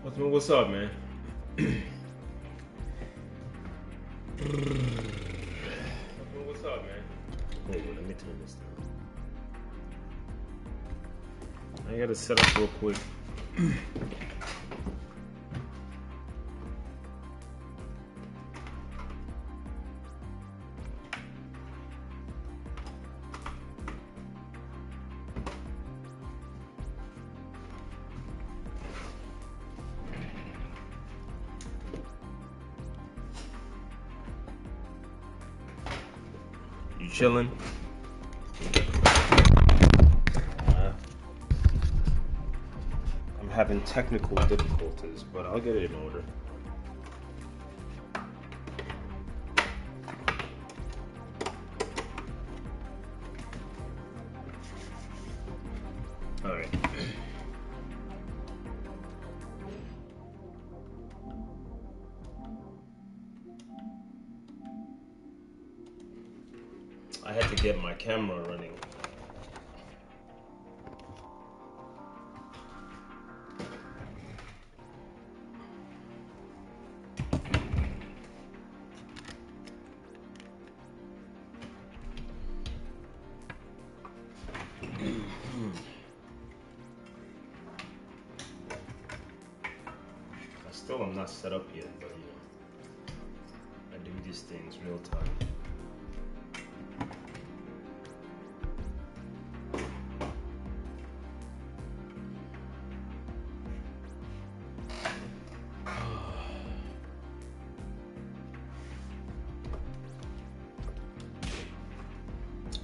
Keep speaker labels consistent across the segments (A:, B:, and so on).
A: What's up, man? What's up, man? Hold on, let me turn this down. I gotta set up real quick. You chilling? I'm having technical difficulties, but I'll get it in order. All right. I had to get my camera running. I still am not set up yet, but you know, I do these things real time.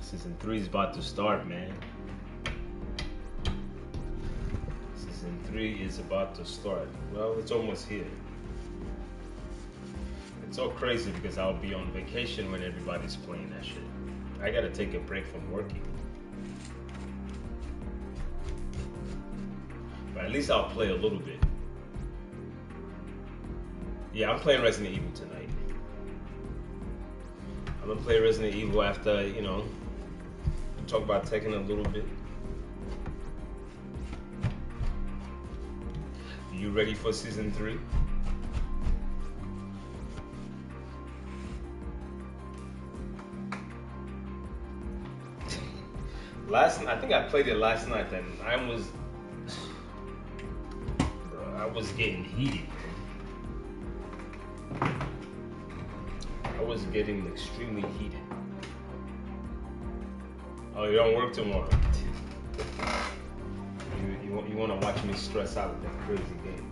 A: Season 3 is about to start, man. Season 3 is about to start. Well, it's almost here. It's all crazy because I'll be on vacation when everybody's playing that shit. I gotta take a break from working. But at least I'll play a little bit. Yeah, I'm playing Resident Evil tonight. I'm gonna play Resident Evil after, you know, talk about Tekken a little bit. You ready for season 3? I think I played it last night and I was getting heated. I was getting extremely heated. Oh, you don't work tomorrow. You want to watch me stress out with that crazy game.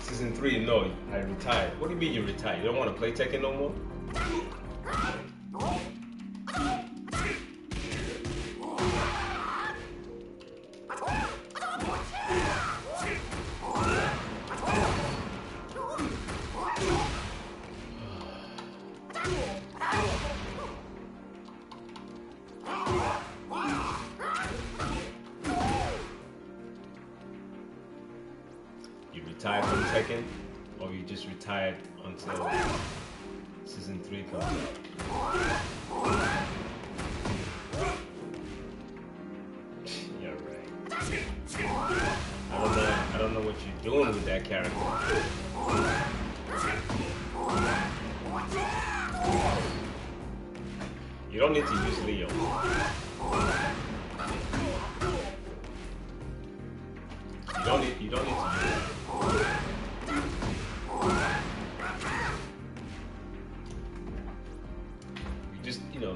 A: Season 3, no, I retired. What do you mean you retired? You don't want to play Tekken no more? You retired from Tekken, or you just retired until season 3 comes out? Yeah, right. I don't know what you're doing with that character. You don't need to use Leo. You don't need to use it. You just, you know,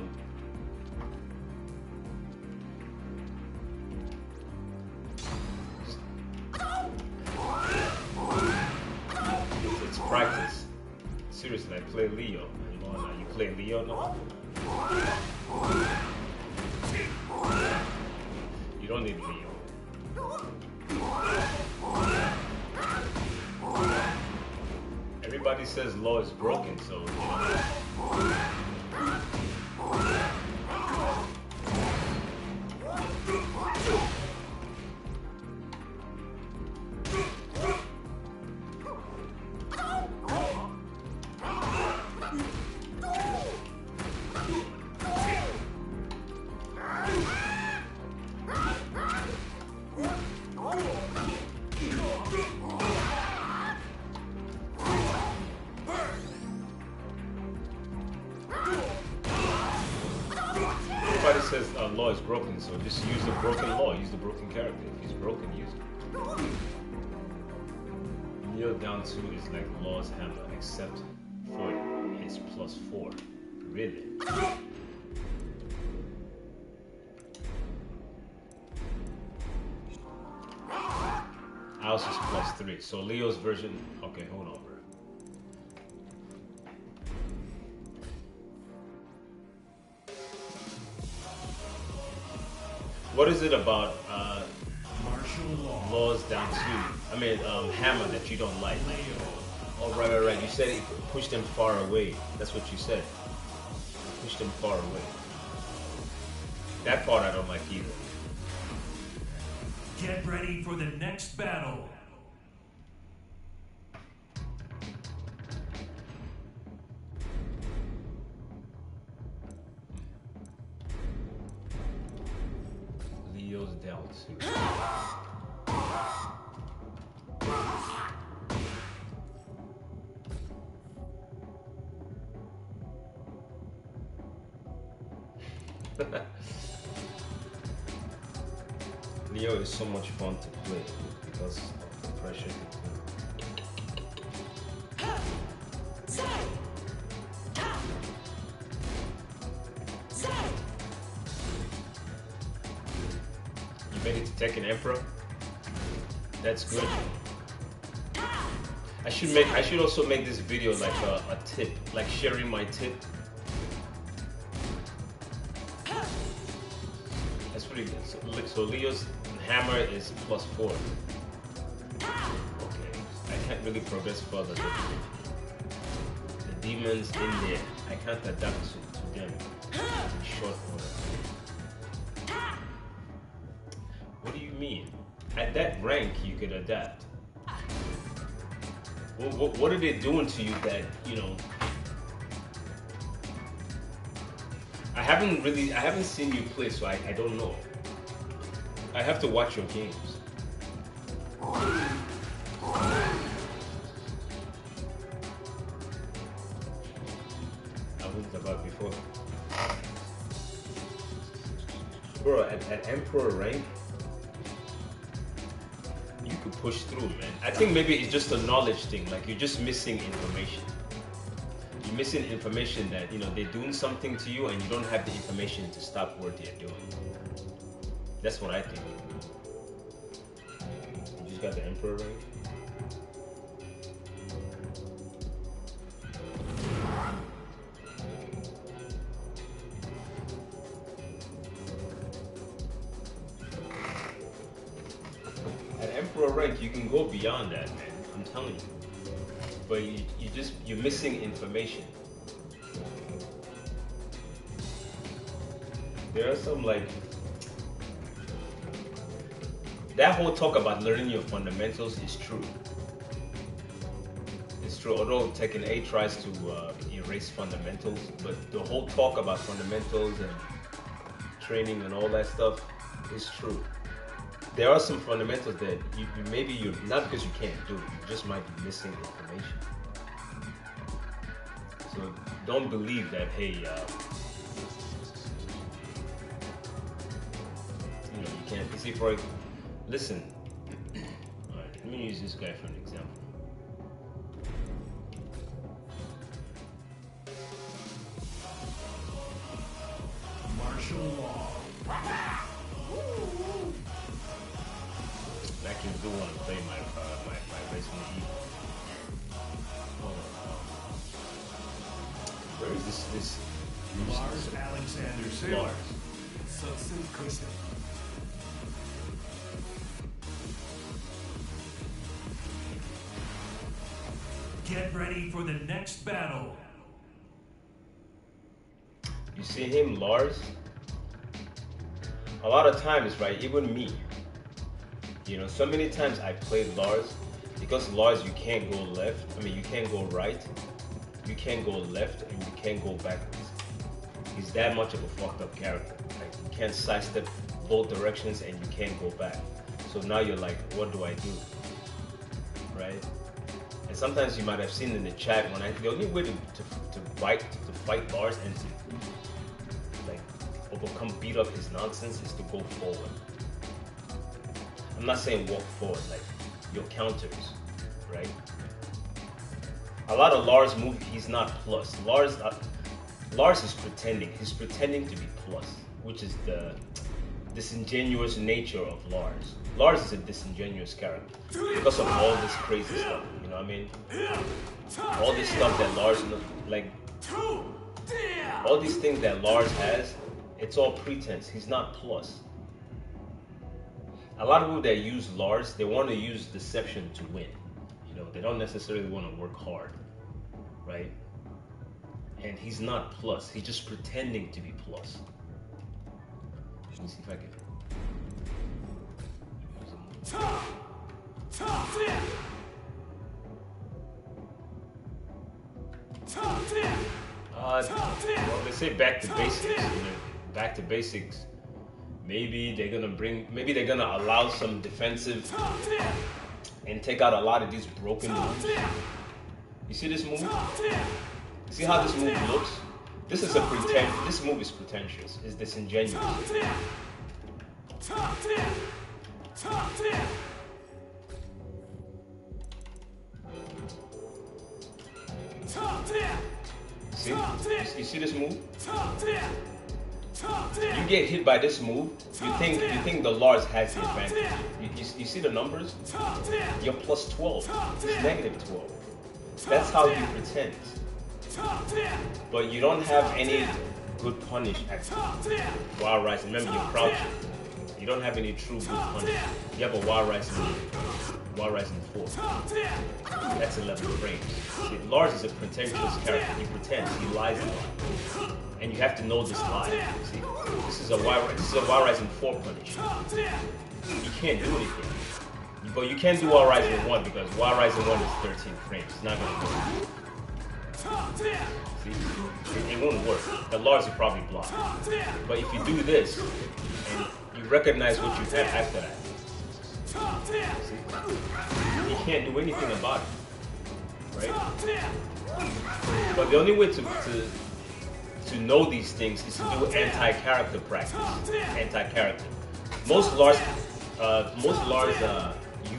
A: it's practice. Seriously, I play Leo. You play Leo now? You don't need Leo. Everybody says law is broken, so you know. nobody says law is broken, so just use the broken law, use the broken character. If he's broken, use it. Neo down 2 is like law's hammer, except for his +4. Really? Ours is +3. So Leo's version. Okay, hold on, bro. What is it about laws down 2? I mean, hammer that you don't like? Oh, right. You said it pushed him far away. That's what you said. Pushed him far away. That part I don't like either.
B: Get ready for the next battle.
A: Leo's down 2. Leo is so much fun to play because of the pressure. You made it to Tekken Emperor. That's good. I should also make this video like a tip, like sharing my tip. That's pretty good. So Leo's hammer is +4. Okay, I can't really progress further. The demons in there, I can't adapt to them in short order. What do you mean? At that rank, you could adapt. What are they doing to you that, you know? I haven't seen you play, so I don't know. I have to watch your games. I wasn't about before. Bro, at Emperor rank, you could push through, man. I think maybe it's just a knowledge thing, like you're just missing information. You're missing information that, you know, they're doing something to you and you don't have the information to stop what they're doing. That's what I think. You just got the Emperor rank. At Emperor rank, you can go beyond that, man. I'm telling you. But you're missing information. There are some like that whole talk about learning your fundamentals is true. It's true. Although Tekken 8 tries to erase fundamentals, but the whole talk about fundamentals and training and all that stuff is true. There are some fundamentals that maybe you're not because you can't do it, you just might be missing information. So don't believe that, hey, you can't. You see, listen. All right, let me use this guy for an example.
B: Martial law.
A: I actually do want to play my Resident Evil. Where is this?
B: Lars Alexander Sailors. Get ready for the next battle.
A: You see him, Lars? A lot of times, right, even me, you know, so many times I played Lars, because Lars, you can't go left, you can't go right, you can't go left, and you can't go backwards. He's that much of a fucked up character. Like, you can't sidestep both directions and you can't go back. So now you're like, what do I do? Right? And sometimes you might have seen in the chat when the only way to fight Lars and to like overcome, beat up his nonsense is to go forward. I'm not saying walk forward, like your counters, right? A lot of Lars move, he's not plus. Lars is pretending. He's pretending to be plus, which is the disingenuous nature of Lars. Lars is a disingenuous character because of all this crazy stuff. You know what I mean? All this stuff that Lars, like, all these things that Lars has, it's all pretense. He's not plus. A lot of people that use Lars, they want to use deception to win. You know, they don't necessarily want to work hard, right? And he's not plus. He's just pretending to be plus. Let me see if I can. Well, they say back to basics. You know, back to basics. Maybe they're gonna allow some defensive and take out a lot of these broken moves. You see this move? You see how this move looks? This move is pretentious. It's disingenuous. See? You see this move? You get hit by this move, you think the Lars has the advantage. You see the numbers? You're plus 12. It's negative 12. That's how he pretends. But you don't have any good punish at Wild Rising. Remember, you're crouching. You don't have any true good punish. You have a Wild Rising 4. That's 11 frames. See, Lars is a pretentious character. He pretends. He lies a lot. And you have to know this lie. See, this is a Wild Rising 4 punish. You can't do anything. But you can't do Wild Rising 1 because Wild Rising 1 is 13 frames. It's not going to work. See? It won't work. The Lars will probably block. But if you do this, and you recognize what you have after that, see? You can't do anything about it. Right? But the only way to know these things is to do anti-character practice. Anti-character. Most Lars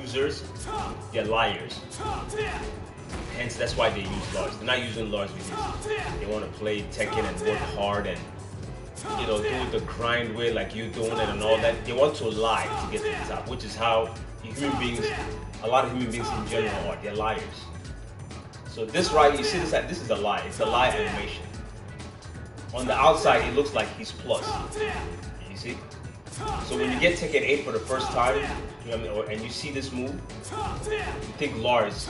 A: users, they're liars. Hence, that's why they use Lars. They're not using Lars because they want to play Tekken and work hard and, you know, do the grind way like you're doing it and all that. They want to lie to get to the top, which is how human beings, a lot of human beings in general are. They're liars. So this right, you see this? This is a lie. It's a lie animation. On the outside, it looks like he's plus. You see? So when you get Tekken 8 for the first time, you know what I mean, and you see this move, you think Lars,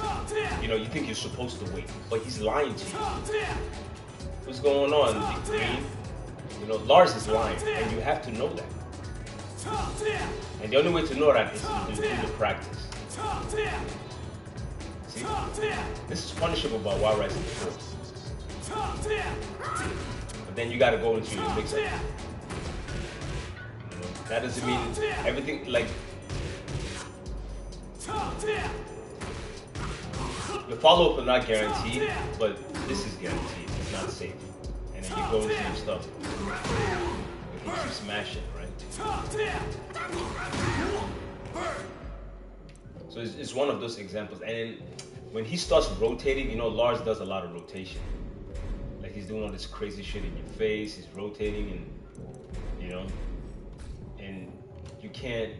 A: you know, you think you're supposed to wait, but he's lying to you. What's going on, Green? You know, Lars is lying, and you have to know that. And the only way to know that is to do the practice. See? This is punishable by Wild Rising 4. But then you gotta go into your mix-up. That doesn't mean everything, like, the follow-up is not guaranteed, but this is guaranteed. It's not safe. And then you go into your stuff. You keep smashing, right? So it's one of those examples. And then when he starts rotating, you know, Lars does a lot of rotation. Like, he's doing all this crazy shit in your face. He's rotating and, you know, and you can't.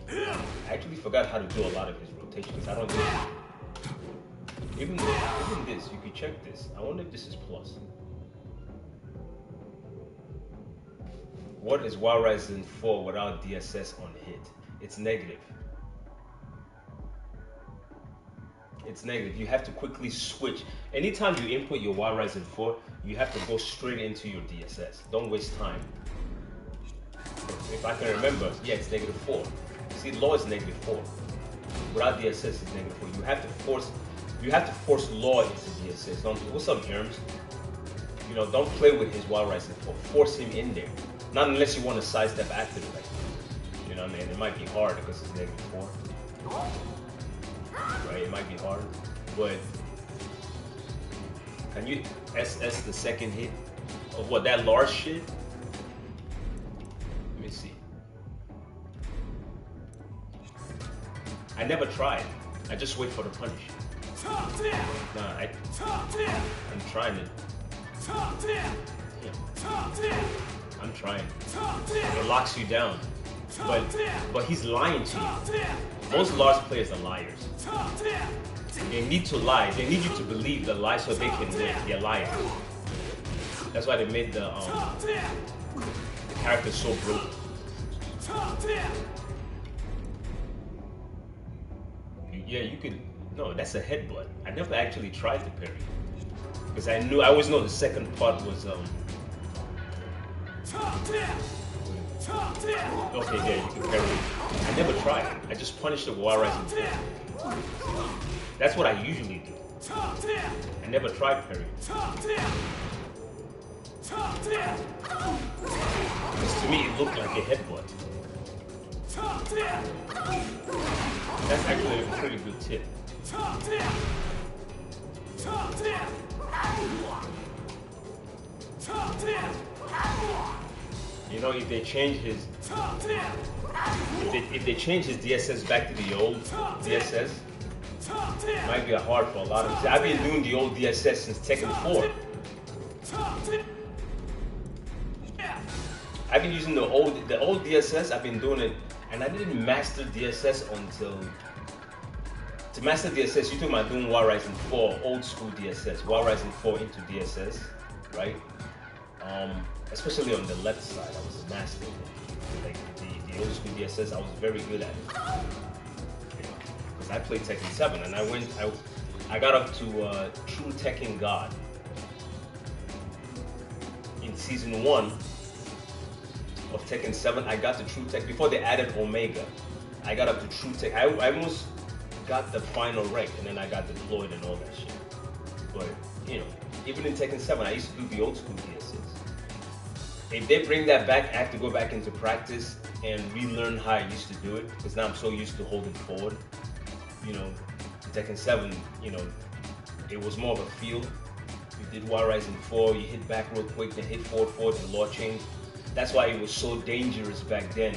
A: I actually forgot how to do a lot of his rotations. I don't do it. Even this, you can check this. I wonder if this is plus. What is Wild Rising 4 without DSS on hit? It's negative. It's negative. You have to quickly switch. Anytime you input your Wild Rising 4, you have to go straight into your DSS. Don't waste time. If I can remember, yeah, it's negative 4. See, law is negative 4. Without DSS, it's negative 4. You have to force law into DSS. What's up, Germs? You know, don't play with his Wild Rising 4. Force him in there. Not unless you want to sidestep after the fact. You know what I mean? It might be hard because it's negative 4. Right? It might be hard. But can you SS the second hit of what, that large shit? I never tried. I just wait for the punish. Nah, I'm trying it. Yeah. I'm trying. It locks you down. But he's lying to you. Most Lars players are liars. They need to lie. They need you to believe the lie so they can win. They're liars. That's why they made the character so broken. Yeah, you could. No, that's a headbutt. I never actually tried to parry because I always know the second part was okay, yeah, you can parry. I never tried. I just punished the wall rising. That's what I usually do. I never tried parry. Because to me, it looked like a headbutt. That's actually a pretty good tip. You know, if they change his if they change his DSS back to the old DSS, it might be hard for a lot of. I've been doing the old DSS since Tekken 4. I've been using the old DSS. I've been doing it, and I didn't master DSS until. To master DSS, you talking about doing War Rising 4, old school DSS, War Rising 4 into DSS, right? Especially on the left side, I was a master. Like the old school DSS, I was very good at it. Because I played Tekken 7, and I got up to True Tekken God in season 1 of Tekken 7. I got to True Tekken before they added Omega. I got up to True Tekken. I almost got the final rank, and then I got deployed and all that shit. But you know, even in Tekken 7, I used to do the old school DSS. If they bring that back, I have to go back into practice and relearn how I used to do it, because now I'm so used to holding forward. You know, Tekken 7, you know, it was more of a feel. You did War Rising 4, you hit back real quick, then hit forward, and law change. That's why it was so dangerous back then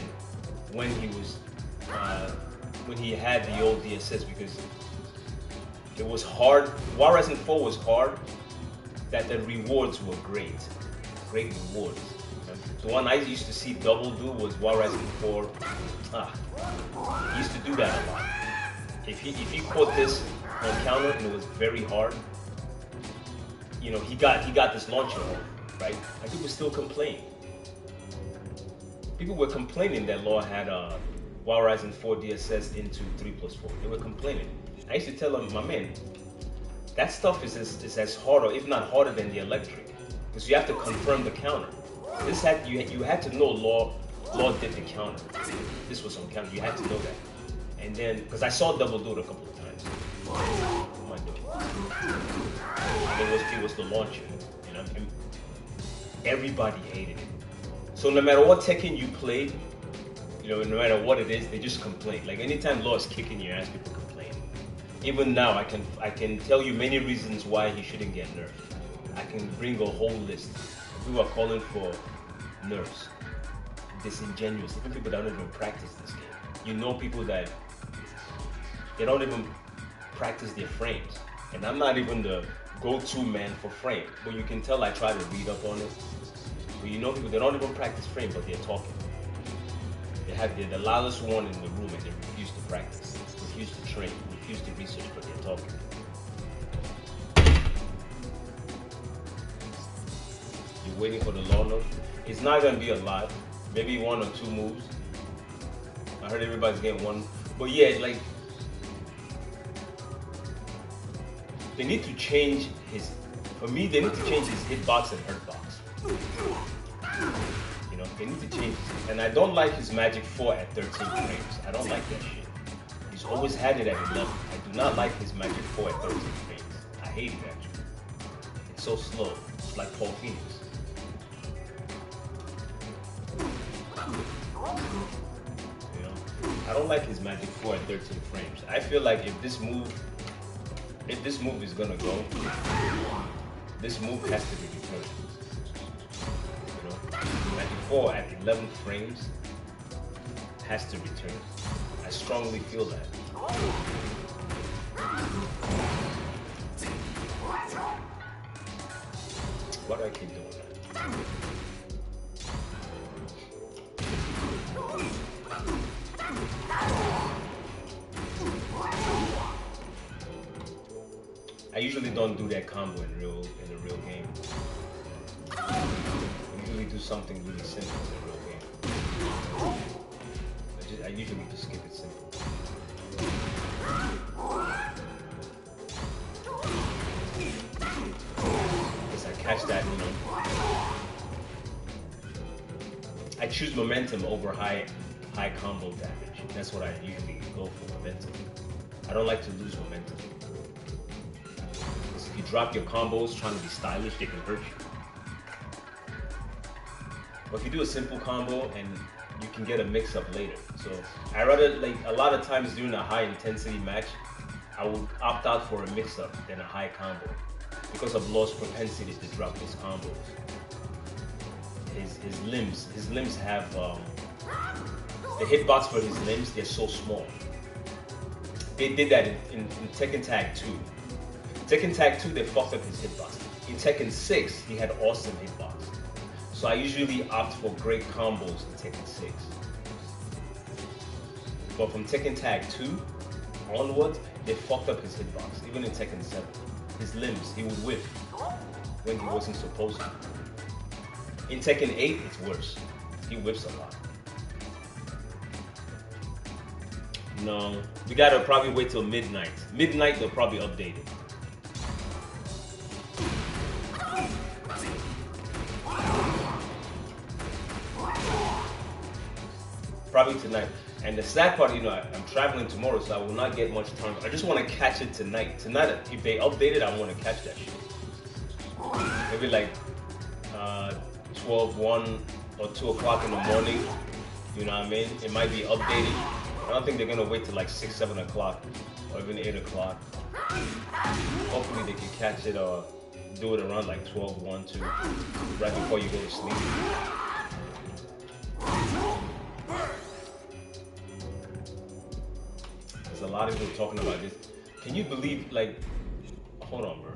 A: when he was when he had the old DSS, because it was hard. War Rising 4 was hard, that the rewards were great rewards. The one I used to see double do was War Rising 4. He used to do that a lot. If he caught this on counter and it was very hard, you know, he got this launcher off, right? And people still complain. People were complaining that Law had War Rising 4 DSS into 3+4. They were complaining. I used to tell them, my man, that stuff is as hard, or if not harder than the electric, because you have to confirm the counter. This you had to know Law did the counter. This was on counter. You had to know that. And then, because I saw double do it a couple of times. What am I doing? It was the launcher. You know, and everybody hated it. So no matter what Tekken you played, you know, no matter what it is, they just complain. Like anytime Law is kicking your ass, people complain. Even now, I can tell you many reasons why he shouldn't get nerfed. I can bring a whole list. People are calling for nerfs. Disingenuous. Even people that don't even practice this game. You know, people that they don't even practice their frames. And I'm not even the go-to man for frame, but you can tell I try to read up on it. But you know, people they don't even practice frame, but they're talking. They're the loudest one in the room, and they refuse to practice, refuse to train, refuse to research, but they're talking. You're waiting for the law note. It's not gonna be a lot. Maybe 1 or 2 moves. I heard everybody's getting 1, but yeah, like they need to change his. For me, they need to change his hitbox and hurtbox. You know, they need to change. And I don't like his Magic 4 at 13 frames. I don't like that shit. He's always had it at 11. I do not like his Magic 4 at 13 frames. I hate it actually. It's so slow. It's like Paul Phoenix. You know, I don't like his Magic 4 at 13 frames. I feel like if this move is gonna go, this move has to be returned. You know, Magic 4 at 11 frames has to return. I strongly feel that. Why do I keep doing that? I usually don't do that combo in a real game. I usually do something really simple in a real game. I usually just keep it simple. Because I catch that, you know. I choose momentum over high combo damage. That's what I usually go for, momentum. I don't like to lose momentum. Because if you drop your combos trying to be stylish, they can hurt you. But if you do a simple combo and you can get a mix up later. So I rather, like, a lot of times during a high intensity match, I would opt out for a mix up than a high combo because of Law's propensity to drop his combos. His limbs have the hitbox for his limbs. They're so small. They did that in Tekken Tag 2. Tekken Tag 2, they fucked up his hitbox. In Tekken 6, he had awesome hitbox. So I usually opt for great combos in Tekken 6. But from Tekken Tag 2 onwards, they fucked up his hitbox. Even in Tekken 7, his limbs, he would whiff when he wasn't supposed to. In Tekken 8, it's worse. He whips a lot. No, we gotta probably wait till midnight. Midnight, they'll probably update it. Probably tonight. And the sad part, you know, I'm traveling tomorrow, so I will not get much time. I just want to catch it tonight. Tonight, if they update it, I want to catch that shit. Maybe like 12, 1 or 2 o'clock in the morning. You know what I mean? It might be updated. I don't think they're going to wait till like 6, 7 o'clock or even 8 o'clock. Hopefully they can catch it or do it around like 12, 1, 2, right before you go to sleep. There's a lot of people talking about this. Can you believe, like, hold on, bro.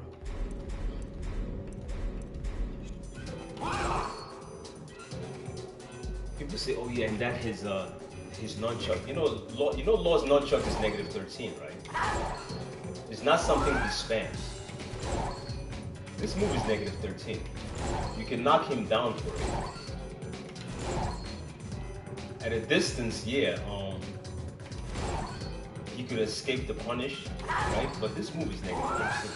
A: People say, oh yeah, and that his nunchuck. You know Law's nunchuck is negative 13, right? It's not something he spams. This move is negative 13. You can knock him down for it. At a distance, yeah, he could escape the punish, right? But this move is negative 13.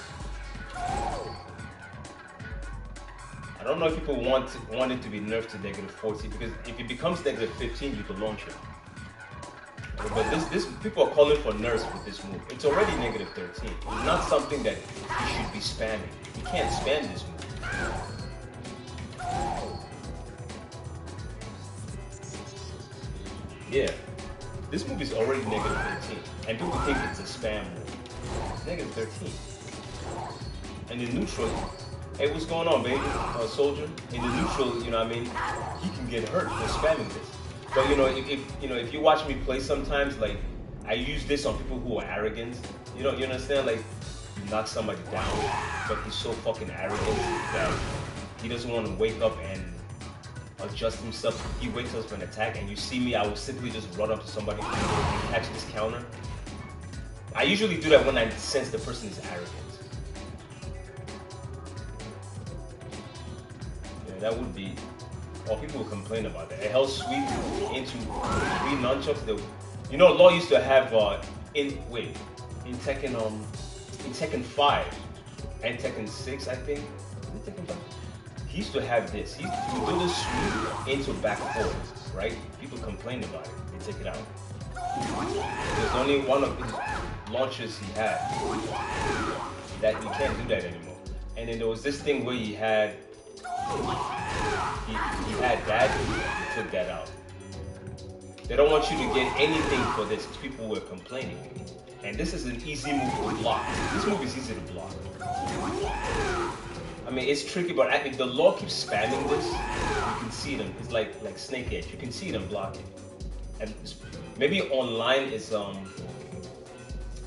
A: I don't know if people want it to be nerfed to negative 14, because if it becomes negative 15, you can launch it. But this people are calling for nerfs with this move. It's already negative 13. It's not something that you should be spamming. You can't spam this move. Yeah, this move is already negative 13, and people think it's a spam move. It's negative 13. And in neutral, hey, what's going on, baby? Soldier? In the neutral, you know what I mean? He can get hurt for spamming this. But if you watch me play sometimes, like, I use this on people who are arrogant. You understand? Like, you knock somebody down, but he's so fucking arrogant that he doesn't want to wake up and adjust himself. He waits up for an attack, and you see me, I will simply just run up to somebody and catch this counter. I usually do that when I sense the person is arrogant. Yeah, that would be... Or people will complain about that. A hell sweep into 3 nunchucks. Law used to have in Tekken 5 and Tekken 6, I think. Tekken 5? He used to have this. He used to do this sweep into back forward, right? People complained about it. They take it out. There's only one of his launches he had that you can't do that anymore. And then there was this thing where he had that, he took that out. They don't want you to get anything for this. People were complaining. And this is an easy move to block. This move is easy to block. I mean, it's tricky, but if the Law keeps spamming this, you can see them. It's like Snake Edge. You can see them blocking. And maybe online is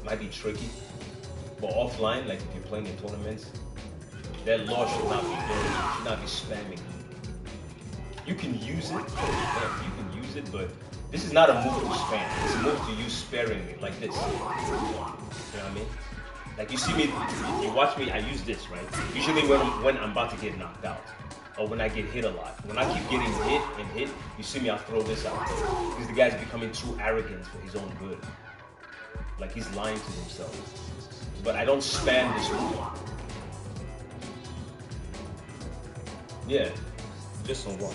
A: might be tricky. But offline, like if you're playing in tournaments, that law should not be doing, should not be spamming. You can use it, yeah, you can use it, but this is not a move to spam. It's a move to use sparingly, like this. You know what I mean? Like you see me, you watch me, I use this, right? Usually when I'm about to get knocked out, or when I get hit a lot. When I keep getting hit and hit, you see me, I'll throw this out. Because the guy's becoming too arrogant for his own good. Like he's lying to himself. But I don't spam this move. Yeah, just on one.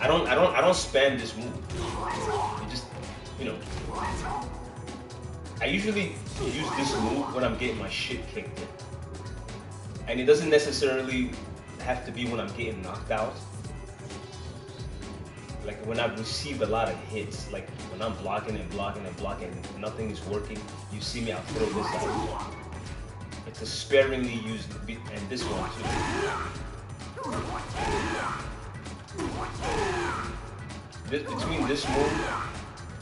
A: I don't spam this move. It just, you know. I usually use this move when I'm getting my shit kicked in. And it doesn't necessarily have to be when I'm getting knocked out. Like when I've received a lot of hits, like when I'm blocking and blocking and blocking and nothing is working, you see me, I'll throw this out. It's a sparingly used, and this one too. Between this move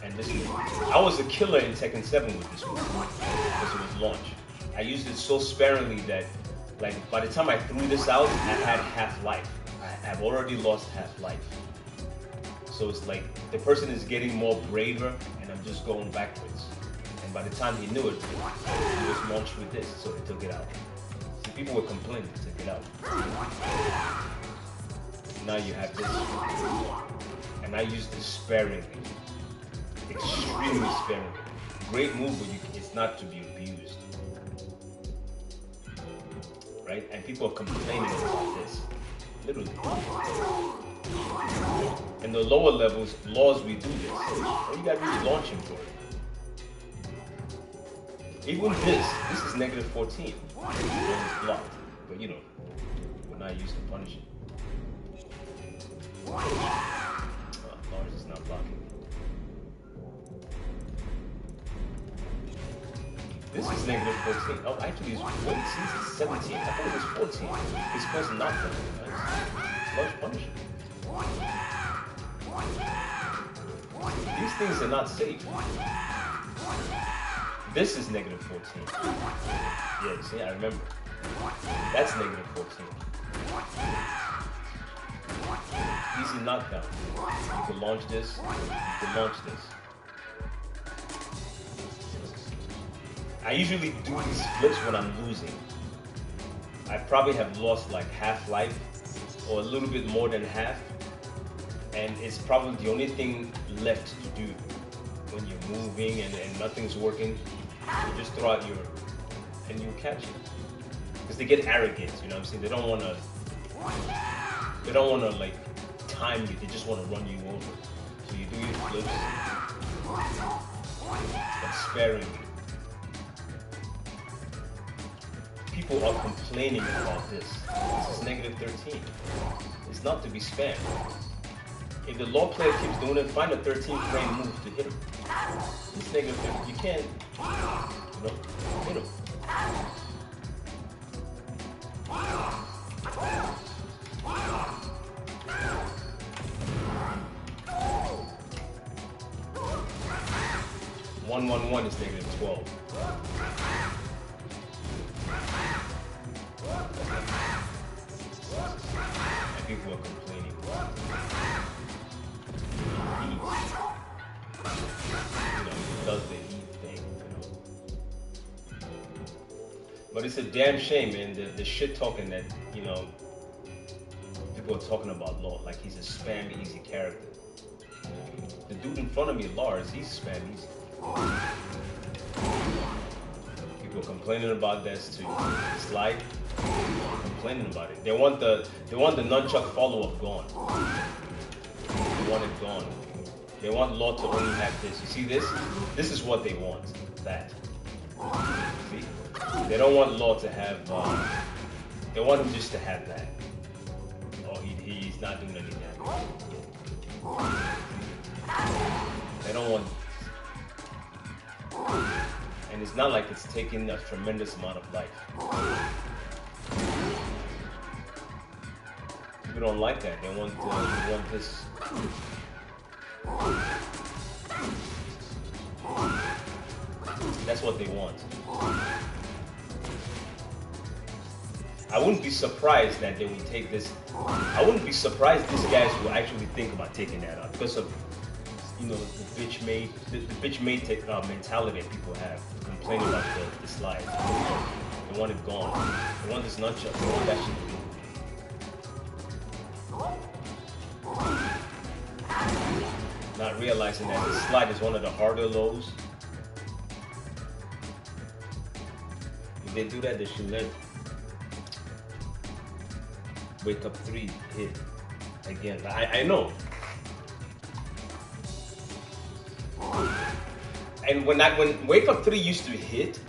A: and this move. I was a killer in Tekken 7 with this move because it was launch. I used it so sparingly that, like, by the time I threw this out, I had half life. I've already lost half life. So it's like the person is getting more braver, and I'm just going backwards. And by the time he knew it, he was launched with this, so they took it out. See, people were complaining, they took it out. Now you have this. And I use this sparingly. Extremely sparingly. Great move, but it's not to be abused. Right? And people are complaining about this. Literally. In the lower levels, laws, we do this. All you gotta do is launch him for it. Even this is negative 14. It's blocked. But you know, we're not used to punishing. Lars is not blocking. This is negative 14. Oh, actually, it's 17. I thought it was 14. It's supposed to not punish. Lars punishing. These things are not safe. This is negative 14. Yeah, see, I remember. That's negative 14. Easy knockdown. You can launch this. You can launch this. I usually do these flips when I'm losing. I probably have lost like half life or a little bit more than half. And it's probably the only thing left to do when you're moving and nothing's working. You just throw out your, and you catch it. Because they get arrogant, you know what I'm saying? They don't want to like time you, they just want to run you over. So you do your flips, but sparingly. People are complaining about this. This is negative 13. It's not to be spammed. If the law player keeps doing it, find a 13 frame move to hit him. It's negative 50. You can't, you know, hit him. One is negative 12. And people are complaining. Does the heat thing, you know. But it's a damn shame, man, the shit talking that, you know, people are talking about Law like he's a spam easy character. The dude in front of me, Lars, he's spam easy. People are complaining about this too. It's like complaining about it. They want the nunchuck follow-up gone. They want it gone. They want Law to only have this. You see this? This is what they want. That. See? They don't want Law to have. They want him just to have that. Oh, he's not doing any damage. They don't want. And it's not like it's taking a tremendous amount of life. People don't like that. They want this. That's what they want. I wouldn't be surprised that they would take this. I wouldn't be surprised these guys will actually think about taking that out because of, you know, the bitch made mentality that people have, complaining about the slide. They want it gone. They want this nunchuck. They want that shit to not realizing that the slide is one of the harder lows. If they do that, they should let Wake Up 3 hit again. I know. And when Wake Up 3 used to hit,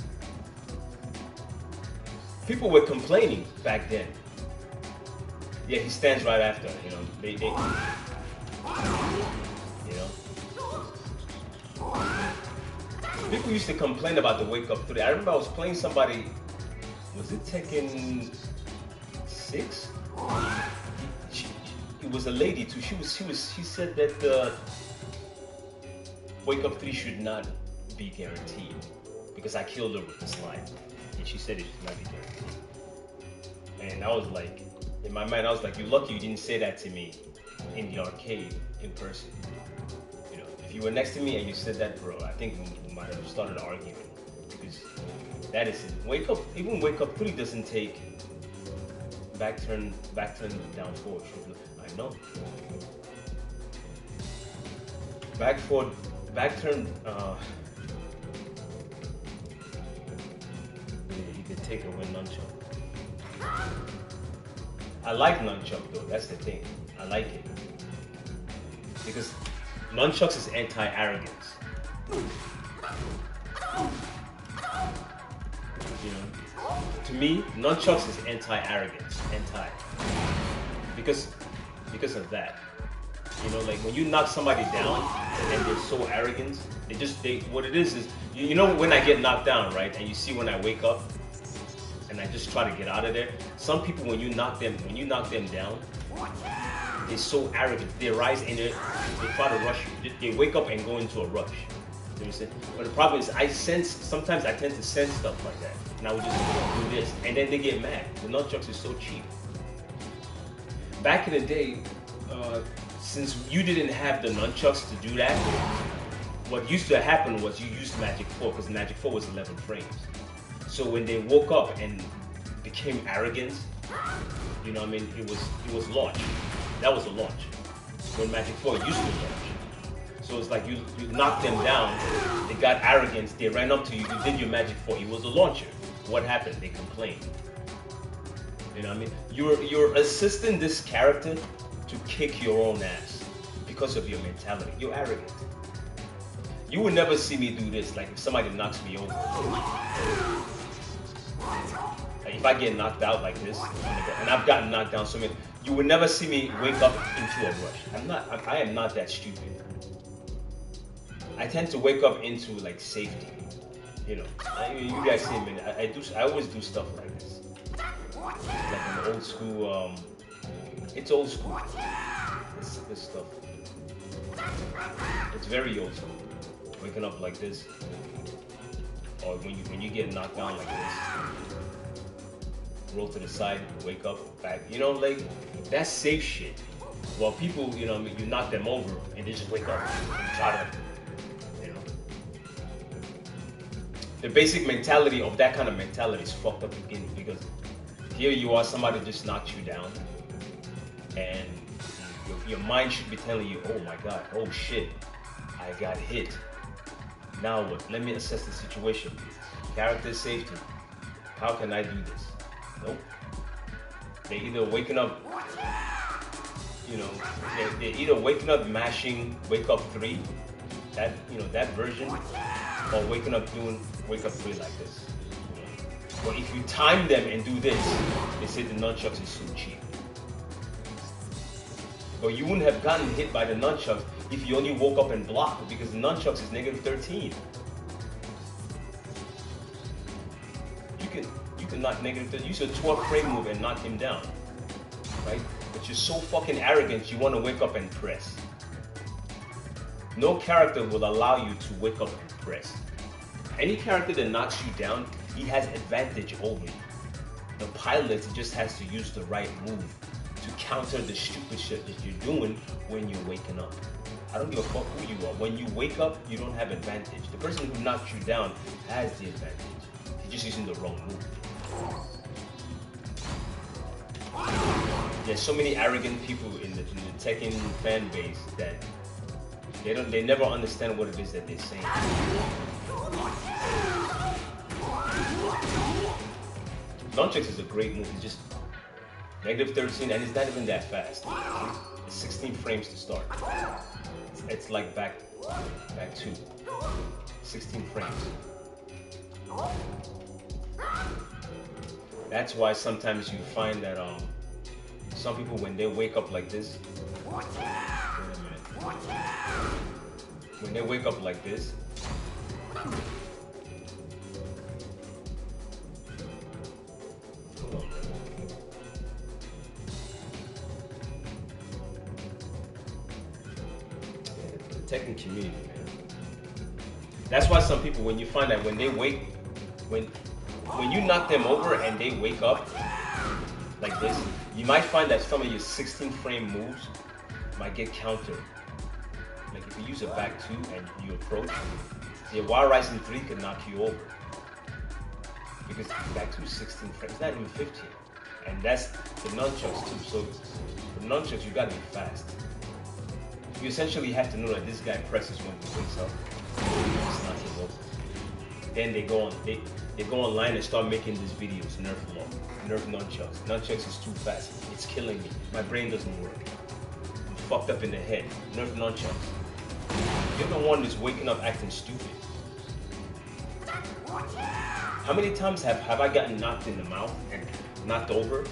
A: people were complaining back then. Yeah, he stands right after, you know. They you know. People used to complain about the Wake Up 3. I remember I was playing somebody, was it Tekken 6? It was a lady too. She said that the Wake Up 3 should not be guaranteed because I killed her with the slide, and she said it should not be guaranteed. And I was like, in my mind, I was like, you're lucky you didn't say that to me in the arcade in person. You know, if you were next to me and you said that, bro, I think we might have started arguing because that is it. Wake Up, even Wake Up 3 doesn't take back turn down forward. I know. Back turn. You could take away nunchuck. I like nunchuck though. That's the thing. I like it because nunchucks is anti-arrogance. You know, to me, nunchucks is anti-arrogance, because of that. You know, like when you knock somebody down and they're so arrogant, what it is you know when I get knocked down, right? And you see when I wake up and I just try to get out of there. Some people when you knock them down, they're so arrogant. They rise and they try to rush you. They wake up and go into a rush. You know what I'm saying? But the problem is sometimes I tend to sense stuff like that. And I would just do this. And then they get mad. The nunchucks is so cheap. Back in the day, since you didn't have the nunchucks to do that, what used to happen was you used Magic 4 because Magic 4 was 11 frames. So when they woke up and became arrogant, you know what I mean, it was launch. That was a launch. When Magic 4 used to launch. So it's like you knocked them down, they got arrogant, they ran up to you, you did your Magic 4, it was a launcher. What happened? They complained. You know what I mean? You're assisting this character to kick your own ass because of your mentality. You're arrogant. You would never see me do this, like if somebody knocks me over. Like if I get knocked out like this, and I've gotten knocked down so many, you would never see me wake up into a rush. I am not that stupid. I tend to wake up into like safety. You know, you guys see me. I always do stuff like this. Like an old school. It's old school. This stuff. It's very old school. Waking up like this, or when you get knocked down like this, roll to the side, wake up, back. You know, like that's safe shit. While people, you know, you knock them over and they just wake up and try to. The basic mentality of that kind of mentality is fucked up again because here you are, somebody just knocked you down, and your mind should be telling you, oh my god, oh shit, I got hit. Now what? Let me assess the situation. Character safety. How can I do this? Nope. They either waking up, you know, they're either waking up mashing Wake Up 3, that, you know, that version, or waking up doing Wake Up 3 like this. But if you time them and do this, they say the nunchucks is so cheap. But you wouldn't have gotten hit by the nunchucks if you only woke up and blocked, because the nunchucks is negative 13. You can knock negative 13. Use a 12 frame move and knock him down, right? But you're so fucking arrogant, you want to wake up and press. No character will allow you to wake up and press. Any character that knocks you down, he has advantage over you. The pilot just has to use the right move to counter the stupid shit that you're doing when you're waking up. I don't give a fuck who you are. When you wake up, you don't have advantage. The person who knocked you down has the advantage. He's just using the wrong move. There's so many arrogant people in the Tekken fan base that they never understand what it is that they're saying. Nunchucks is a great move. It's just -13 and it's not even that fast. It's 16 frames to start. It's like back 2. 16 frames. That's why sometimes you find that some people when they wake up like this. Wait a minute. When they wake up like this. Tekken community, man. That's why some people, when you find that when you knock them over and they wake up like this, you might find that some of your 16 frame moves might get countered. Like if you use a back 2 and you approach, your Wild Rising 3 can knock you over. Because back 2 is 16 frames, it's not even 15. And that's the nunchucks too. So the nunchucks, you gotta be fast. You essentially have to know that this guy presses when he wakes up. It's not his over. Then they go online and start making these videos. Nerf nunchucks. Nunchucks is too fast. It's killing me. My brain doesn't work. I'm fucked up in the head. Nerf nunchucks. You're the one that's waking up acting stupid. How many times have I gotten knocked in the mouth and knocked over?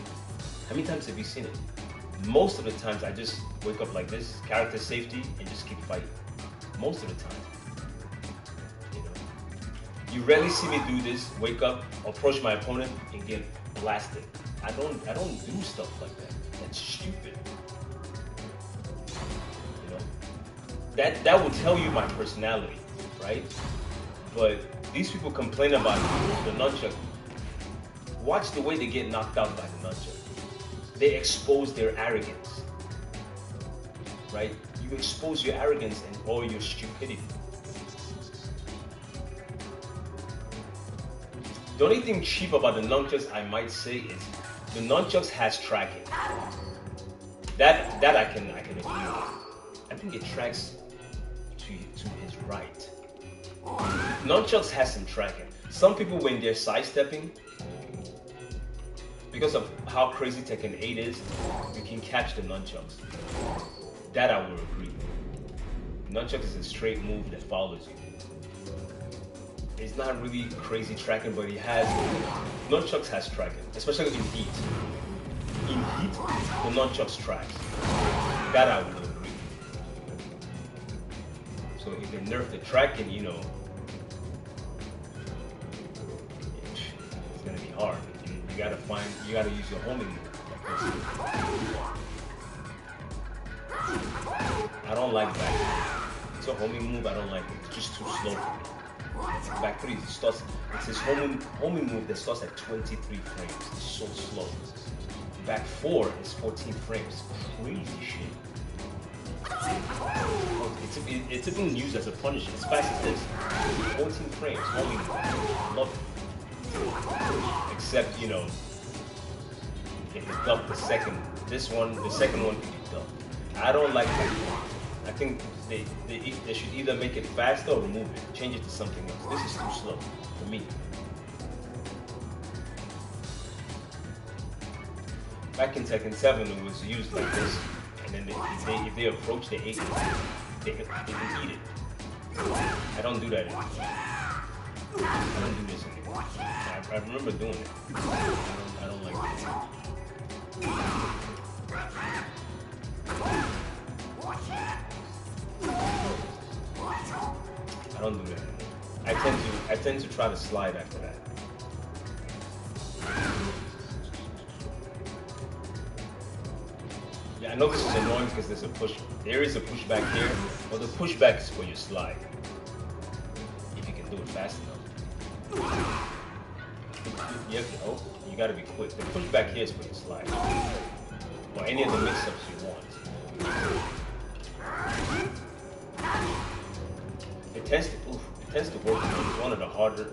A: How many times have you seen it? Most of the times I just wake up like this, character safety, and just keep fighting. Most of the time. You know. You rarely see me do this, wake up, approach my opponent, and get blasted. I don't do stuff like that. That's stupid. You know? That will tell you my personality, right? But these people complain about the nunchuck. Watch the way they get knocked out by the nunchuck. They expose their arrogance, right? You expose your arrogance and all your stupidity. The only thing cheap about the nunchucks I might say is the nunchucks has tracking. That I can agree with. I think it tracks to his right. Nunchucks has some tracking. Some people when they're sidestepping, because of how crazy Tekken 8 is, you can catch the nunchucks. That I will agree. Nunchucks is a straight move that follows you. It's not really crazy tracking, but nunchucks has tracking, especially in heat. In heat, the nunchucks tracks. That I will agree. So if they nerf the tracking, you know, it's gonna be hard. You gotta use your homing move. I don't like that. It's a homing move, I don't like it. It's just too slow for me. Back 3, it's his homing move that starts at 23 frames. It's so slow. Back 4 is 14 frames. Crazy shit. It's even used as a punishment. As fast as this. 14 frames, homing move. Love it. Except, you know, if it's dubbed the second one can be dubbed. I don't like that one. I think they should either make it faster or remove it. Change it to something else. This is too slow for me. Back in Tekken 7, it was used like this, and then if they approach the 8, they can eat it. I don't do that anymore. I don't do this anymore. I remember doing it. I don't like it. I don't do that. I tend to try to slide after that. Yeah, I know this is annoying because there's a push. There is a pushback here, but the pushback is for your slide. If you can do it fast enough. You have to, oh, you gotta be quick. The pushback here is for the slide. Or any of the mix-ups you want. It tends to work. It's one of the harder.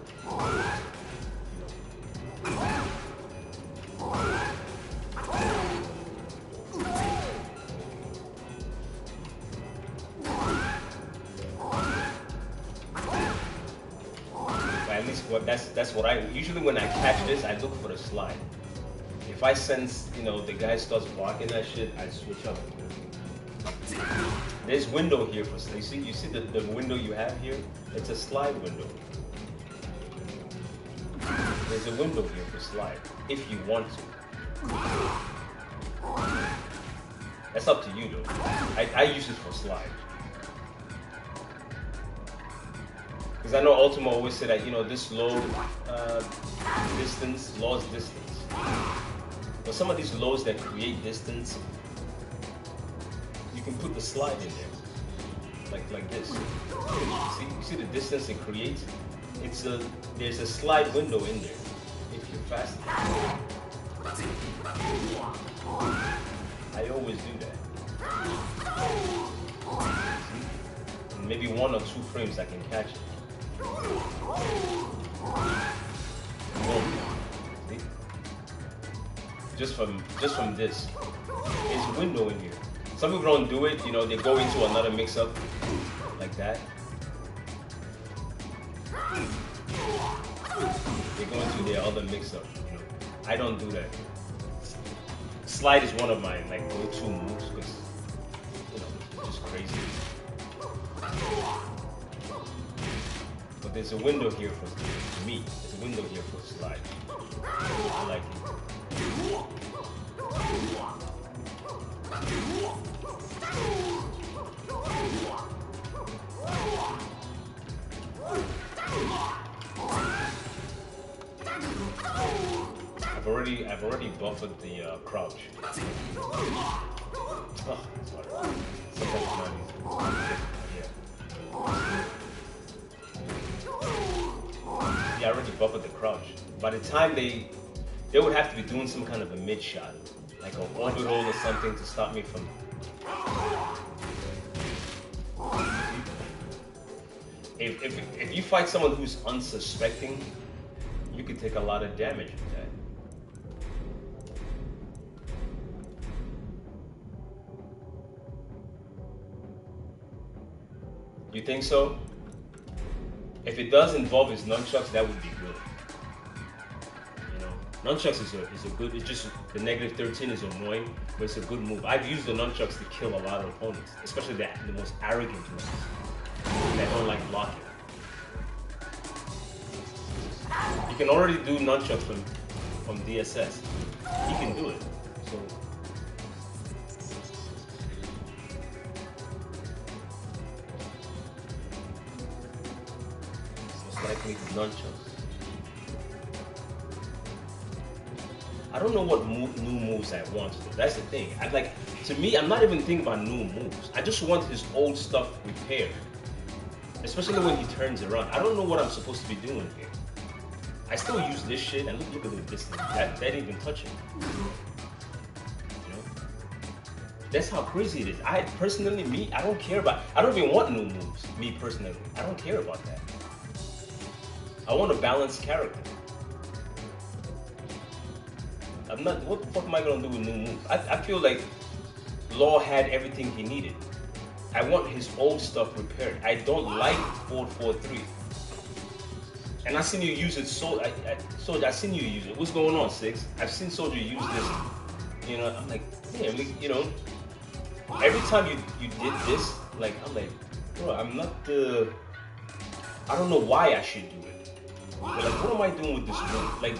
A: At least that's what I usually when I catch this, I look for the slide. If I sense, the guy starts blocking that shit, I switch up. There's window here for you see the window you have here? It's a slide window. There's a window here for slide if you want to. That's up to you though. I use it for slide. Because I know Ultima always say that, this low distance, lost distance. But some of these lows that create distance, you can put the slide in there. Like this. You see the distance it creates? There's a slide window in there. If you're fast. I always do that. See? And maybe 1 or 2 frames I can catch it. See? Just from this. There's a window in here. Some people don't do it, they go into another mix-up like that. They go into their other mix-up, I don't do that. Slide is one of my go-to moves because it's just crazy. But there's a window here for me. There's a window here for slide. I like it. I've already buffered the crouch. Oh, sorry. Sometimes it's not easy. Yeah, I already buffered the crouch. By the time they would have to be doing some kind of a mid shot, like an orbital or something to stop me from. If you fight someone who's unsuspecting, you could take a lot of damage from that. You think so? If it does involve his nunchucks, that would be good. Nunchucks is a good. It's just the -13 is annoying, but it's a good move. I've used the nunchucks to kill a lot of opponents, especially the most arrogant ones that don't like blocking. You can already do nunchucks from DSS. He can do it. So. Likely nunchucks. I don't know what new moves I want to do. That's the thing. To me, I'm not even thinking about new moves. I just want his old stuff repaired. Especially when he turns around. I don't know what I'm supposed to be doing here. I still use this shit, and look at the distance. That didn't even touch it. That's how crazy it is. I don't care about. I don't even want new moves. Me personally, I don't care about that. I want a balanced character. What the fuck am I gonna do with new moves? I feel like Law had everything he needed. I want his old stuff repaired. I don't like 443. And I've seen you use it Soldier, I've seen you use it. What's going on, Six? I've seen Soldier use this. I'm like, damn, every time you did this, I'm like, bro, I'm not I don't know why I should do it. But what am I doing with this move?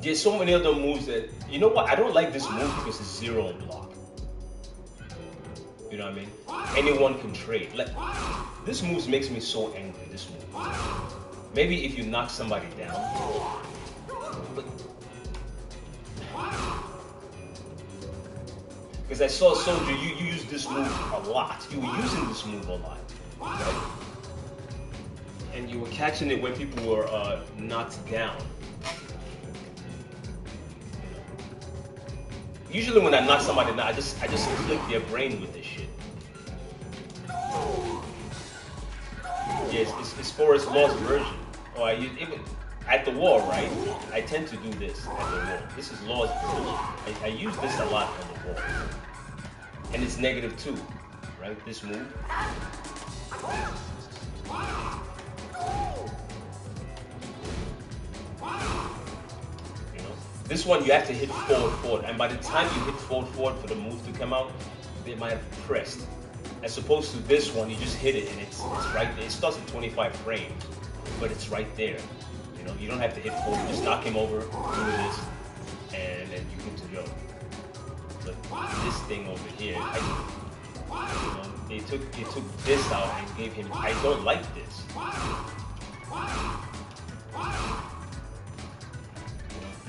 A: There's so many other moves that, you know what? I don't like this move because it's 0 on block. You know what I mean? Anyone can trade. This move makes me so angry, this move. Maybe if you knock somebody down. Because I saw Soldier, you use this move a lot. You were using this move a lot. Right? and you were catching it when people were knocked down. Usually when I knock somebody down, I just click their brain with this shit. Yeah, it's for its lost version. Or I use even at the wall, right? I tend to do this at the wall. This is lost version. I use this a lot on the wall, and it's -2, right? This move. This one you have to hit forward, and by the time you hit forward for the move to come out, they might have pressed. As opposed to this one, you just hit it and it's right there. It starts at 25 frames, but it's right there. You know, you don't have to hit forward. Just knock him over, do this, and then you're good to go. But this thing over here, they took this out and gave him. I don't like this.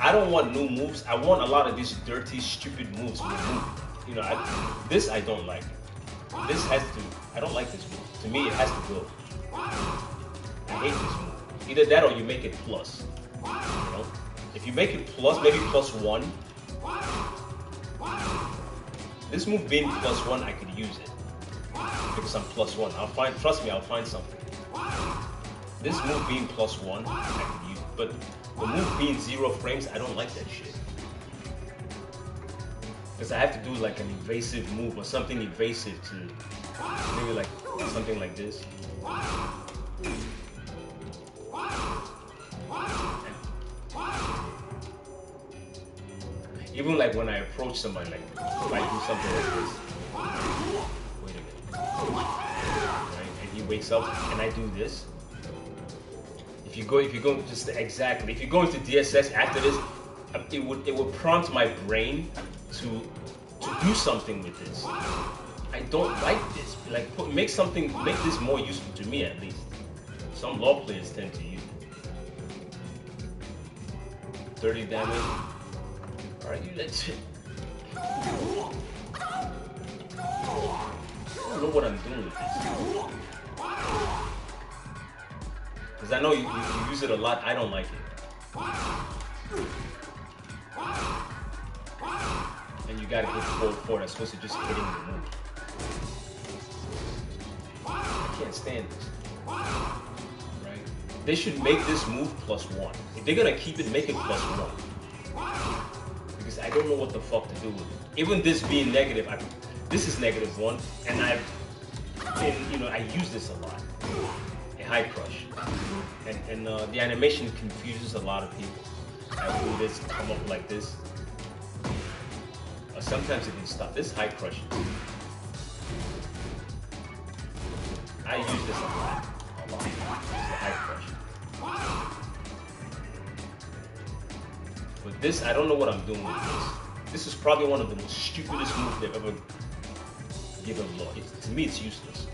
A: I don't want new moves. I want a lot of these dirty, stupid moves removed. You know, this I don't like. This has to. I don't like this move. To me, it has to go. I hate this move. Either that or you make it plus. You know, if you make it plus, maybe +1. This move being +1, I could use it because I'm +1. I'll find. Trust me, I'll find something. This move being +1, I could use it, but the move being 0 frames, I don't like that shit. Because I have to do like an evasive move or something evasive to maybe like something like this. Even like when I approach somebody, like if I do something like this. Wait a minute. Right? And he wakes up and I do this. If you go just exactly, if you go into DSS after this, it would prompt my brain to do something with this. I don't like this. Like make this more useful to me at least. Some law players tend to use it. 30 damage. Alright, you let's. I don't know what I'm doing with this. Because I know you use it a lot, I don't like it. And you gotta hit forward as opposed to just hitting the move. I can't stand this. Right? They should make this move +1. If they're gonna keep it, make it +1. Because I don't know what the fuck to do with it. Even this being negative, this is -1, and I use this a lot. High crush, and the animation confuses a lot of people. I do this, come up like this. Sometimes it can stop. This high crush. I use this a lot. It's the high crush. But this, I don't know what I'm doing with this. This is probably one of the most stupidest moves they've ever given law. To me, it's useless.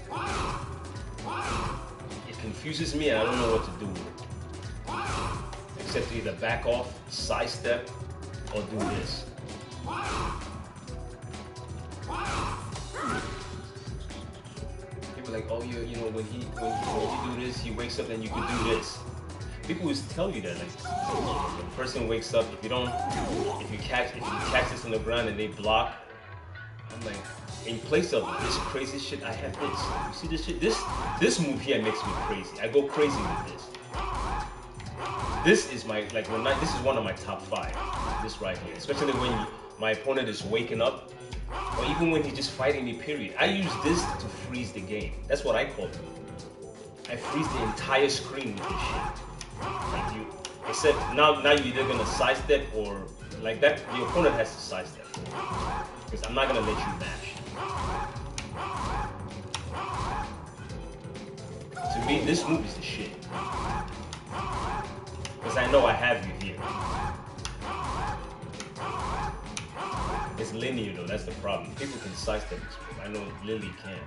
A: Confuses me and I don't know what to do with it. Except to either back off, sidestep, or do this. People are like, oh, you know, when you do this, he wakes up and you can do this. People always tell you that, like, when a person wakes up, if you catch this on the ground and they block, I'm like, in place of this crazy shit, I have this. You see this shit? This move here makes me crazy. I go crazy with this. This is this is one of my top 5. This right here, especially when my opponent is waking up, or even when he's just fighting me. Period. I use this to freeze the game. That's what I call it. I freeze the entire screen with this shit. Like except now you're either gonna sidestep or like that. The opponent has to sidestep because I'm not gonna let you mash. To me, this move is the shit. Because I know I have you here. It's linear though, that's the problem. People can sidestep this move. I know Lily can.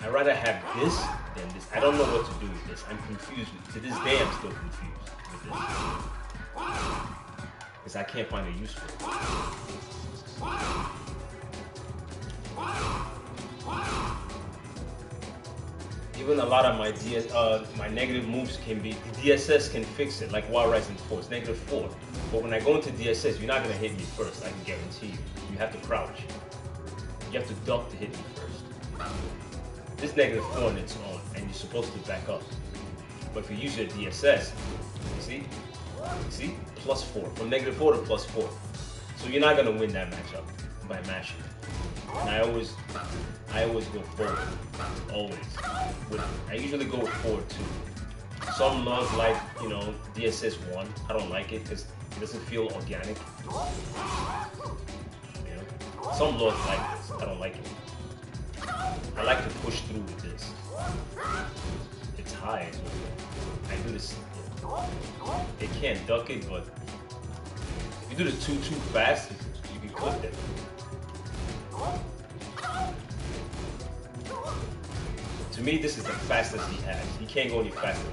A: I'd rather have this than this. I don't know what to do with this. I'm confused. To this day, I'm still confused with this. Because I can't find a use for it. even a lot of my negative moves can be, the DSS can fix it, like Wild Rising 4, it's -4. But when I go into DSS, you're not gonna hit me first, I can guarantee you. You have to crouch. You have to duck to hit me first. This -4 on its own, and you're supposed to back up. But if you use your DSS, see, +4, from -4 to +4. So you're not gonna win that matchup by mashing. And I always go forward, always. I usually go with forward too. Some laws like, you know, DSS 1, I don't like it because it doesn't feel organic. You know? Some laws like this, I don't like it. I like to push through with this. It's high, so I do this. They can't duck it, but if you do the 2 too fast, you can clip them. To me, this is the fastest he has. He can't go any faster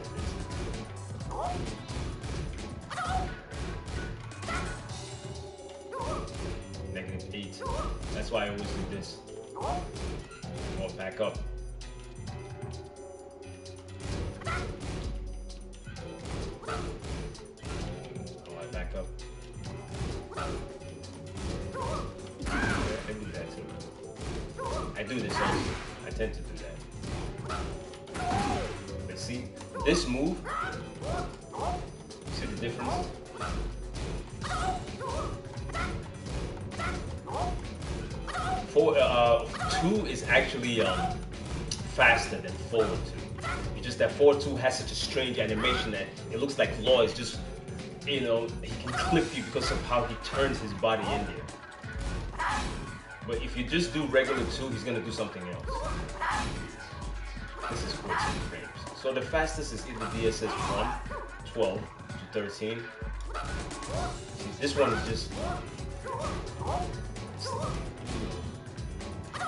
A: than this. -8. That's why I always do this. Or back up. Oh, I back up. I do that too. I do this also. I tend to do that. But see, this move, see the difference? Two is actually faster than forward 2. It's just that forward 2 has such a strange animation that it looks like Law is just, you know, he can clip you because of how he turns his body in there. But if you just do regular 2, he's gonna do something else. This is 14 frames. So the fastest is either DSS 1, 12 to 13. See, this one is just...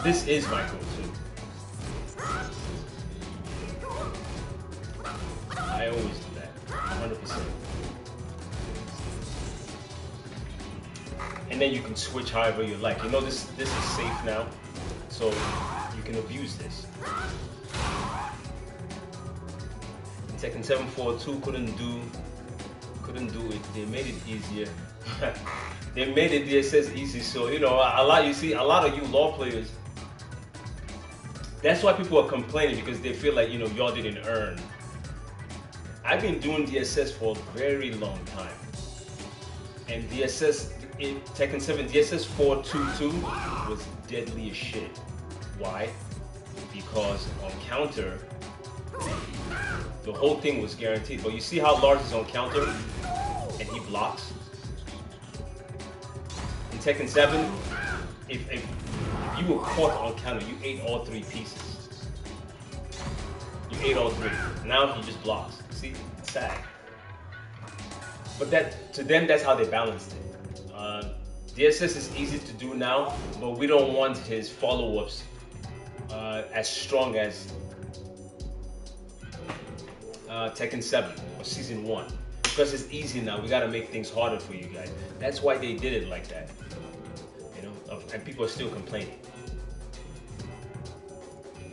A: This is my go-to. I always do that, 100%. And then you can switch however you like. You know, this is safe now, so you can abuse this. In Tekken 742 couldn't do it. They made it easier. They made it DSS easy, so you know a lot of you Law players. That's why people are complaining, because they feel like, you know, y'all didn't earn. I've been doing DSS for a very long time, and DSS in Tekken 7 DSS 422 was deadly as shit. Why? Because on counter, the whole thing was guaranteed. But you see how Lars is on counter and he blocks? In Tekken 7, if you were caught on counter, you ate all 3 pieces. You ate all 3. Now he just blocks. See? It's sad. But that, to them, that's how they balanced it. DSS is easy to do now, but we don't want his follow-ups as strong as Tekken 7 or Season 1. Because it's easy now, we gotta make things harder for you guys. That's why they did it like that. You know, and people are still complaining.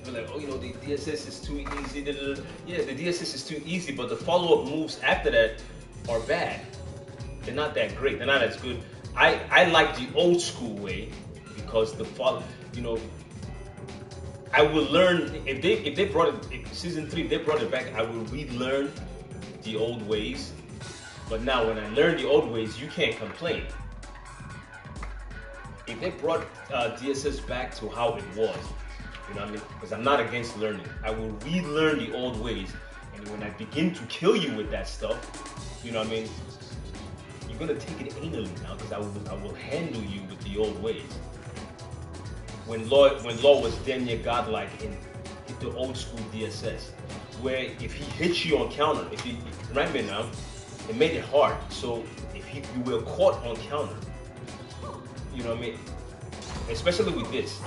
A: They're like, oh, you know, the DSS is too easy. Yeah, the DSS is too easy, but the follow-up moves after that are bad. They're not that great. They're not as good. I like the old school way, because you know, I will learn if they brought it, if Season 3 they brought it back, I will relearn the old ways. But now when I learn the old ways, you can't complain. If they brought DSS back to how it was, you know what I mean? Because I'm not against learning. I will relearn the old ways, and when I begin to kill you with that stuff, you know what I mean? You're gonna take it anally now, because I will handle you with the old ways. When Law was damn near godlike in the old school DSS, where if he hits you on counter, right now, it made it hard. So if you were caught on counter, you know what I mean? Especially with this,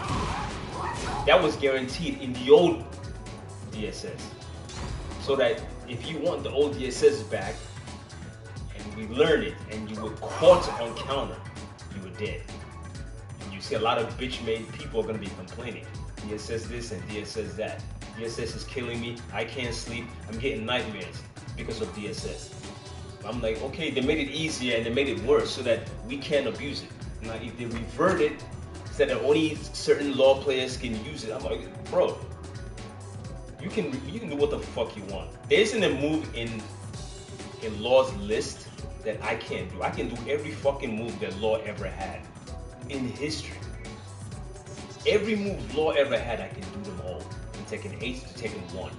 A: that was guaranteed in the old DSS. So that if you want the old DSS back, and we learned it, and you were caught on counter, you were dead. And you see a lot of bitch-made people are gonna be complaining. DSS this and DSS that. DSS is killing me. I can't sleep. I'm getting nightmares because of DSS. I'm like, okay, they made it easier and they made it worse so that we can't abuse it. Now, if they revert it, said that only certain law players can use it, I'm like, bro, you can do what the fuck you want. There isn't a move in Law's list that I can't do. I can do every fucking move that Law ever had in history. Every move Law ever had, I can do them all. From Tekken 8 to Tekken 1.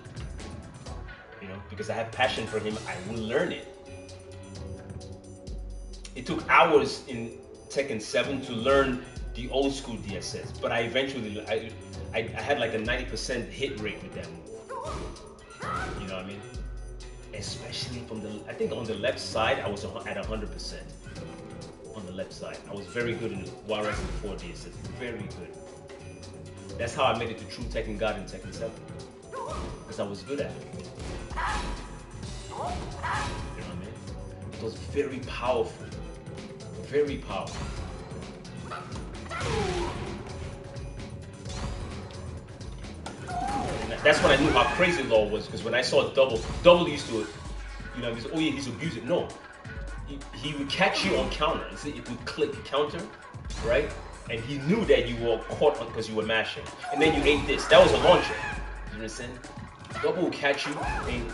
A: You know, because I have passion for him, I will learn it. It took hours in Tekken 7 to learn the old school DSS, but I eventually, I had like a 90% hit rate with that move. You know what I mean? Especially from the, I think on the left side, I was at 100%. On the left side, I was very good in Wild Rising 4 DSS, very good. That's how I made it to True Tekken God in Tekken 7, because I was good at it. You know what I mean? It was very powerful. Very powerful. And that's when I knew how crazy Law was, because when I saw Double used to, you know, oh yeah, he's abusive. No, he would catch you on counter. It would click counter, right? And he knew that you were caught because you were mashing. And then you ate this. That was a launcher. You understand? Double would catch you, and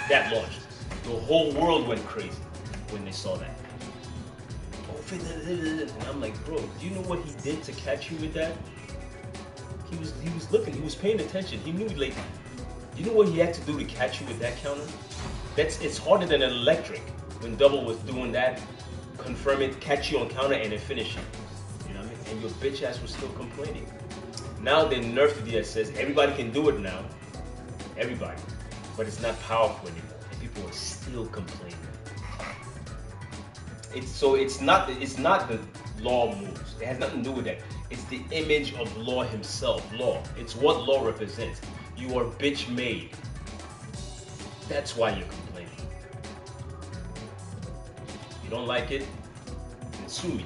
A: that launched. The whole world went crazy when they saw that. And I'm like, bro, do you know what he did to catch you with that? He was looking, he was paying attention. He knew, like, you know what he had to do to catch you with that counter? It's harder than an electric. When Double was doing that, confirm it, catch you on counter, and then finish you. You know what I mean? And your bitch ass was still complaining. Now they nerfed the DSS. Everybody can do it now. Everybody. But it's not powerful anymore. And people are still complaining. It's not the Law moves. It has nothing to do with that. It's the image of Law himself. Law. It's what Law represents. You are bitch made. That's why you're complaining. You don't like it? Then sue me.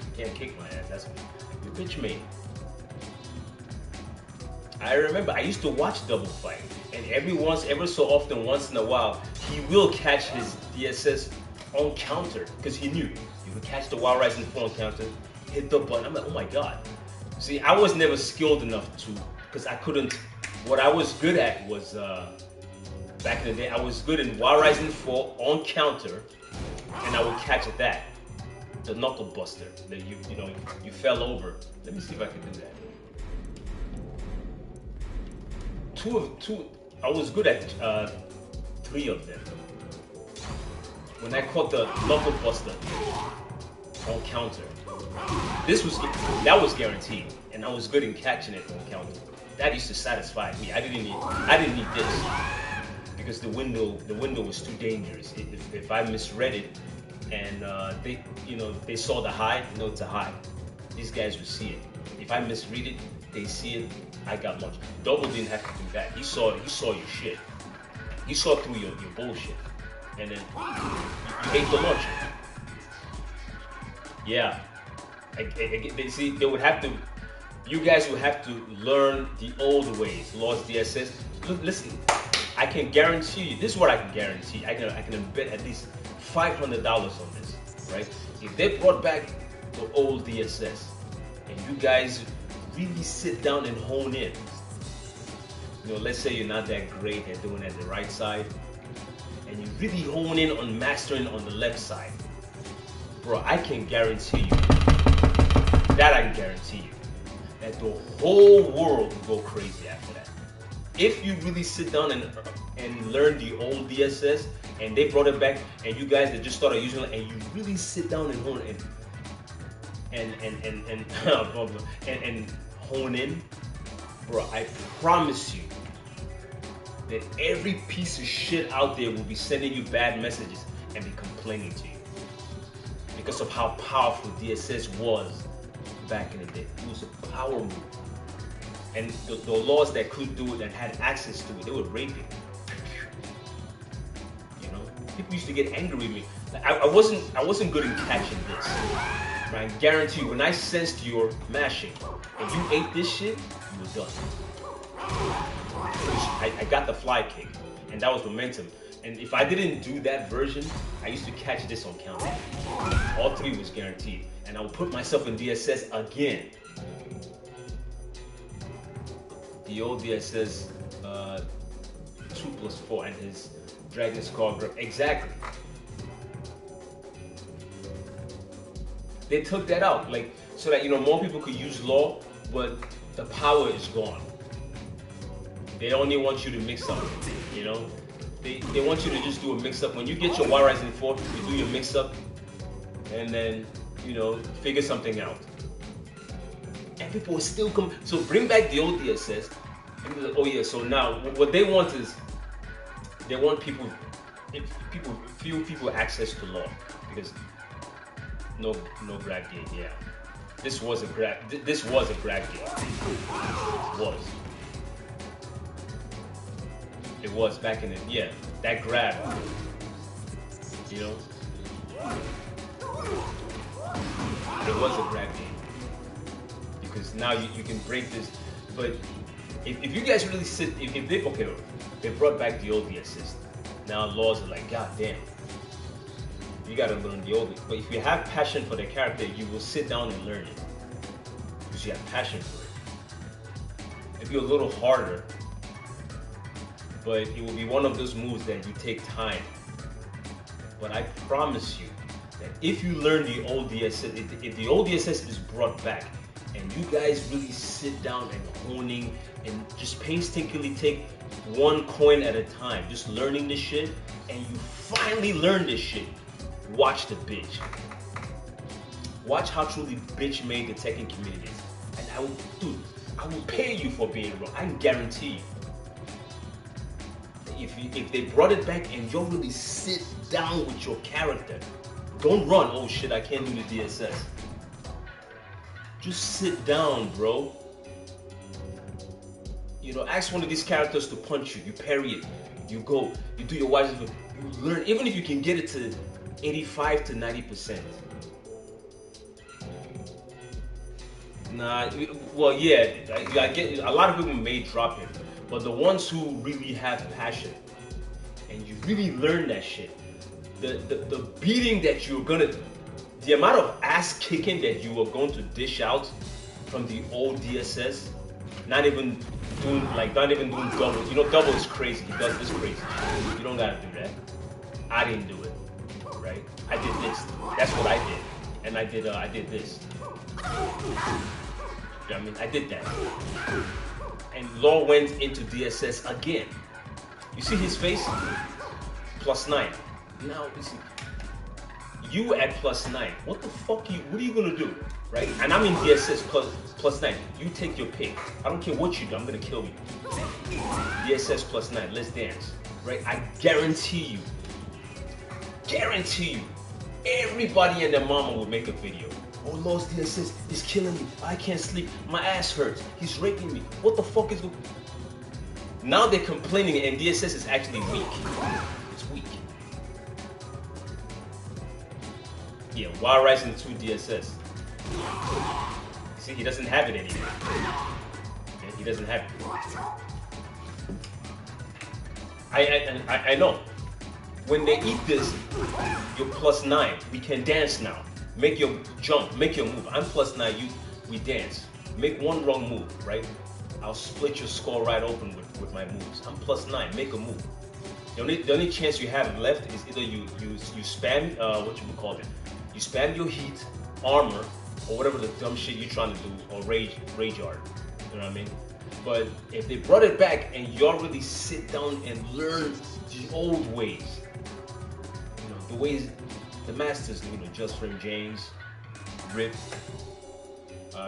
A: You can't kick my ass. That's me. You're bitch made. I remember I used to watch Double fight, and ever so often, once in a while, he will catch his DSS on counter, because he knew you would catch the Wild Rising 4 on counter, hit the button. I'm like, oh my god. See, I was never skilled enough to, because I couldn't. What I was good at was back in the day, I was good in Wild Rising 4 on counter, and I would catch that, the knuckle buster that you fell over. Let me see if I can do that. I was good at 3 of them. When I caught the knuckle buster on counter, that was guaranteed, and I was good in catching it on counter. That used to satisfy me. I didn't need this, because the window was too dangerous. If I misread it, and they saw the high, it's a high. These guys would see it. If I misread it, they see it. I got launched. Double didn't have to do that. He saw your shit. He saw through your bullshit, and then you ate the launcher. Yeah, they would have to. You guys would have to learn the old ways. Law's DSS. Listen, I can guarantee you. This is what I can guarantee. I can bet at least $500 on this, right? If they brought back the old DSS, and you guys really sit down and hone in. Let's say you're not that great at doing it at the right side, and you really hone in on mastering on the left side. Bro, I can guarantee you, that I can guarantee you, that the whole world will go crazy after that. If you really sit down and learn the old DSS, and they brought it back, and you guys that just started using it, and you really sit down and hone in, and hone in, bro, I promise you that every piece of shit out there will be sending you bad messages and be complaining to you because of how powerful DSS was back in the day. It was a power move, and the laws that could do it, that had access to it, they were raping. People used to get angry with me. I wasn't good in catching this. I guarantee you, when I sensed your mashing and you ate this shit, you were done. I got the fly kick, and that was momentum. And if I didn't do that version, I used to catch this on counter. All 3 was guaranteed. And I would put myself in DSS again. The old DSS 2+4 and his Dragon Skull grip. Exactly. They took that out, like, so that, you know, more people could use law, but the power is gone. They only want you to mix up, you know? They want you to just do a mix-up. When you get your Y Rising 4, you do your mix-up, and then, you know, figure something out. And people will still come. So bring back the old DSS, and be like, oh yeah, so now what they want is, they want few people access to law, because no grab game, yeah. This was a grab game. It was. It was back in the, yeah, that grab, you know? It was a grab game. Because now you can break this, but if you guys really sit, if they, okay, they brought back the old assist. Now laws are like, god damn, you gotta learn the old. But if you have passion for the character, you will sit down and learn it. Because you have passion for it. It'll be a little harder, but it will be one of those moves that you take time. But I promise you that if you learn the old DSS, if the old DSS is brought back, and you guys really sit down and honing and just painstakingly take one coin at a time, just learning this shit, and you finally learn this shit, watch the bitch. Watch how truly bitch made the Tekken community is. And I will, dude, I will pay you for being wrong. I can guarantee you. If they brought it back and you really sit down with your character, don't run, oh shit, I can't do the DSS. Just sit down, bro. You know, ask one of these characters to punch you, you parry it, you go, you do your wise, you learn, even if you can get it to 85 to 90%. Nah, well, yeah, I get, a lot of people may drop it, but the ones who really have passion, and you really learn that shit, the beating that you're gonna, the amount of ass kicking that you are going to dish out from the old DSS, not even doing double. You know, double is crazy. He does this crazy. You don't gotta do that. I didn't do it, right? I did this. That's what I did, and I did this. You know what I mean, I did that. And Law went into DSS again. You see his face? +9. Now, you see, you at +9. What the fuck what are you gonna do? Right? And I'm in DSS +9. You take your pick. I don't care what you do, I'm gonna kill you. DSS +9, let's dance. Right? I guarantee you, everybody and their mama will make a video. Oh, Lord's DSS is killing me. I can't sleep. My ass hurts. He's raping me. What the fuck is going on? Now they're complaining and DSS is actually weak. It's weak. Yeah, Y Rising 2 DSS. See, he doesn't have it anymore. Yeah, he doesn't have it. I know. When they eat this, you're +9. We can dance now. Make your jump, make your move. I'm +9, we dance. Make one wrong move, right? I'll split your skull right open with my moves. I'm +9, make a move. The only chance you have left is either you spam, what you would call it. You spam your heat, armor, or whatever the dumb shit you're trying to do, or rage art. You know what I mean? But if they brought it back and y'all really sit down and learn the old ways, you know, the ways the masters, you know, Justin James, Rip, who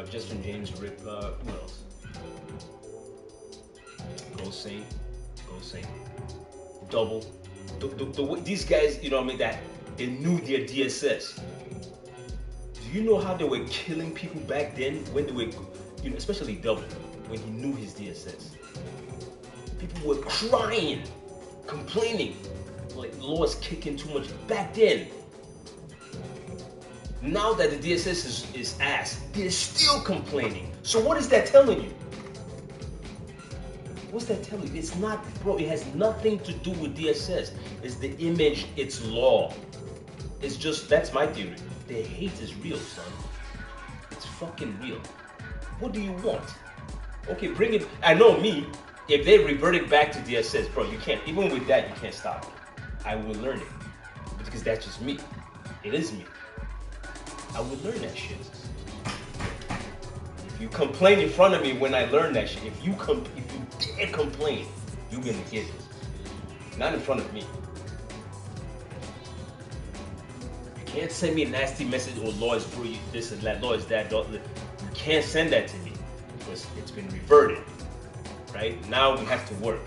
A: else? Go Saint, Double. The way these guys, you know what I mean, that they knew their DSS. Do you know how they were killing people back then when they were, you know, especially Double, when he knew his DSS? People were crying, complaining, like Law's kicking too much back then. Now that the DSS is ass, they're still complaining. So what is that telling you? What's that telling you? It's not, bro. It has nothing to do with DSS. It's the image. It's law. It's just, that's my theory. The hate is real, son. It's fucking real. What do you want? Okay, bring it. I know me. If they revert it back to DSS, bro, you can't. Even with that, you can't stop it. I will learn it because that's just me. It is me. I would learn that shit. If you complain in front of me when I learn that shit, if you dare complain, you're gonna get it. Not in front of me. You can't send me a nasty message or law is for you, this and that, law is that. You can't send that to me because it's been reverted. Right? Now we have to work.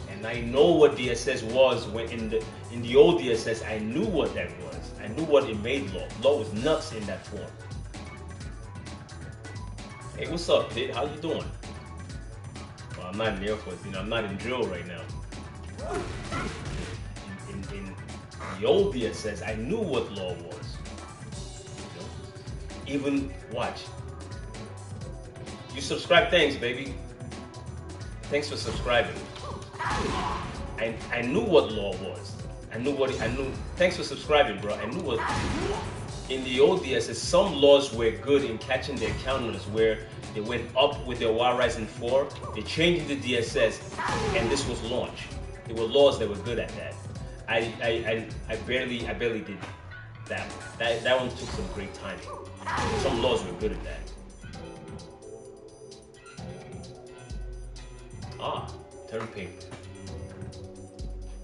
A: And I know what DSS was when in the old DSS, I knew what that was. I knew what it made law. Law was nuts in that form. Hey, what's up, Pit? How you doing? Well, I'm not in the Air Force, I'm not in drill right now. In the old DSS, I knew what law was. Even, watch. You subscribe, thanks, baby. Thanks for subscribing. I knew what law was. I knew. Thanks for subscribing, bro. I knew what. In the old DSS, some laws were good in catching their counters where they went up with their Y Rising 4. They changed the DSS, and this was launched. There were laws that were good at that. I barely did that one. That one took some great timing. Some laws were good at that. Ah, term paper.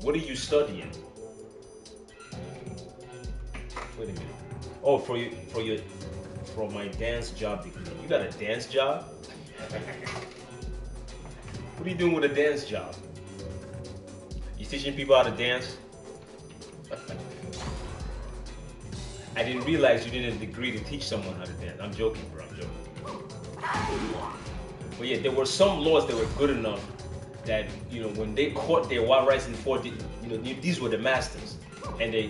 A: What are you studying? Wait a minute. Oh, for my dance job degree. You got a dance job? What are you doing with a dance job? You teaching people how to dance? I didn't realize you needed a degree to teach someone how to dance. I'm joking, bro. I'm joking. But yeah, there were some laws that were good enough that, when they caught their Y Rising 4, these were the masters. And they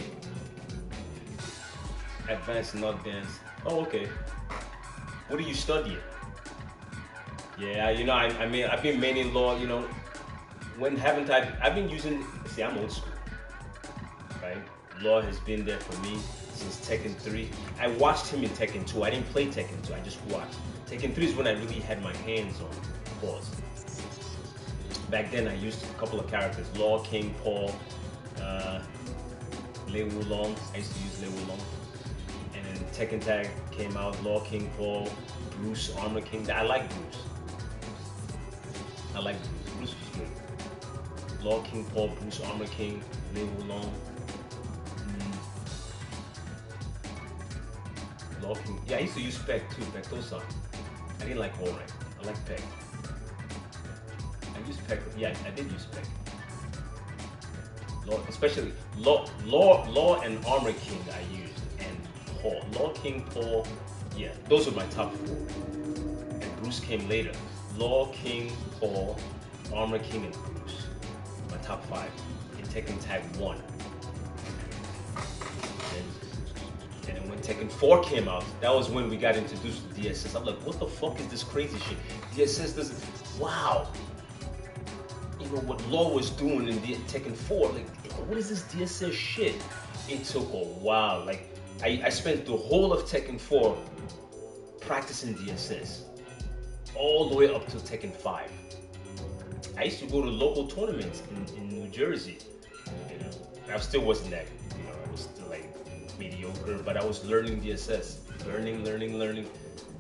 A: advanced not dance. Oh, okay. What are you studying? Yeah, I've been mainly law, when haven't I've been using, see, I'm old school, right? Law has been there for me since Tekken 3. I watched him in Tekken 2. I didn't play Tekken 2, I just watched. Tekken 3 is when I really had my hands on Pause. Back then I used a couple of characters, Law, King, Paul, Lei Wulong. I used to use Lei Wulong. And then Tekken Tag came out, Law, King, Paul, Bruce, Armor King. I like Bruce. Bruce was good. Law, King, Paul, Bruce, Armor King, Lei Wulong. Law King. Yeah, I used to use Peck too, Pectosan. I didn't like All Rank. I like Peck. I used Peck. Yeah, I did use Peck. Law, especially Law and Armor King I used, and Paul. Law, King, Paul. Yeah, those were my top 4. And Bruce came later. Law, King, Paul, Armor King, and Bruce. My top 5 in Tekken Tag 1. And then when Tekken 4 came out, that was when we got introduced to DSS. I'm like, what the fuck is this crazy shit? DSS doesn't. Wow. What Law was doing in Tekken 4. Like, what is this DSS shit? It took a while. Like, I spent the whole of Tekken 4 practicing DSS. All the way up to Tekken 5. I used to go to local tournaments in New Jersey. I still wasn't that, I was still like mediocre, but I was learning DSS. Learning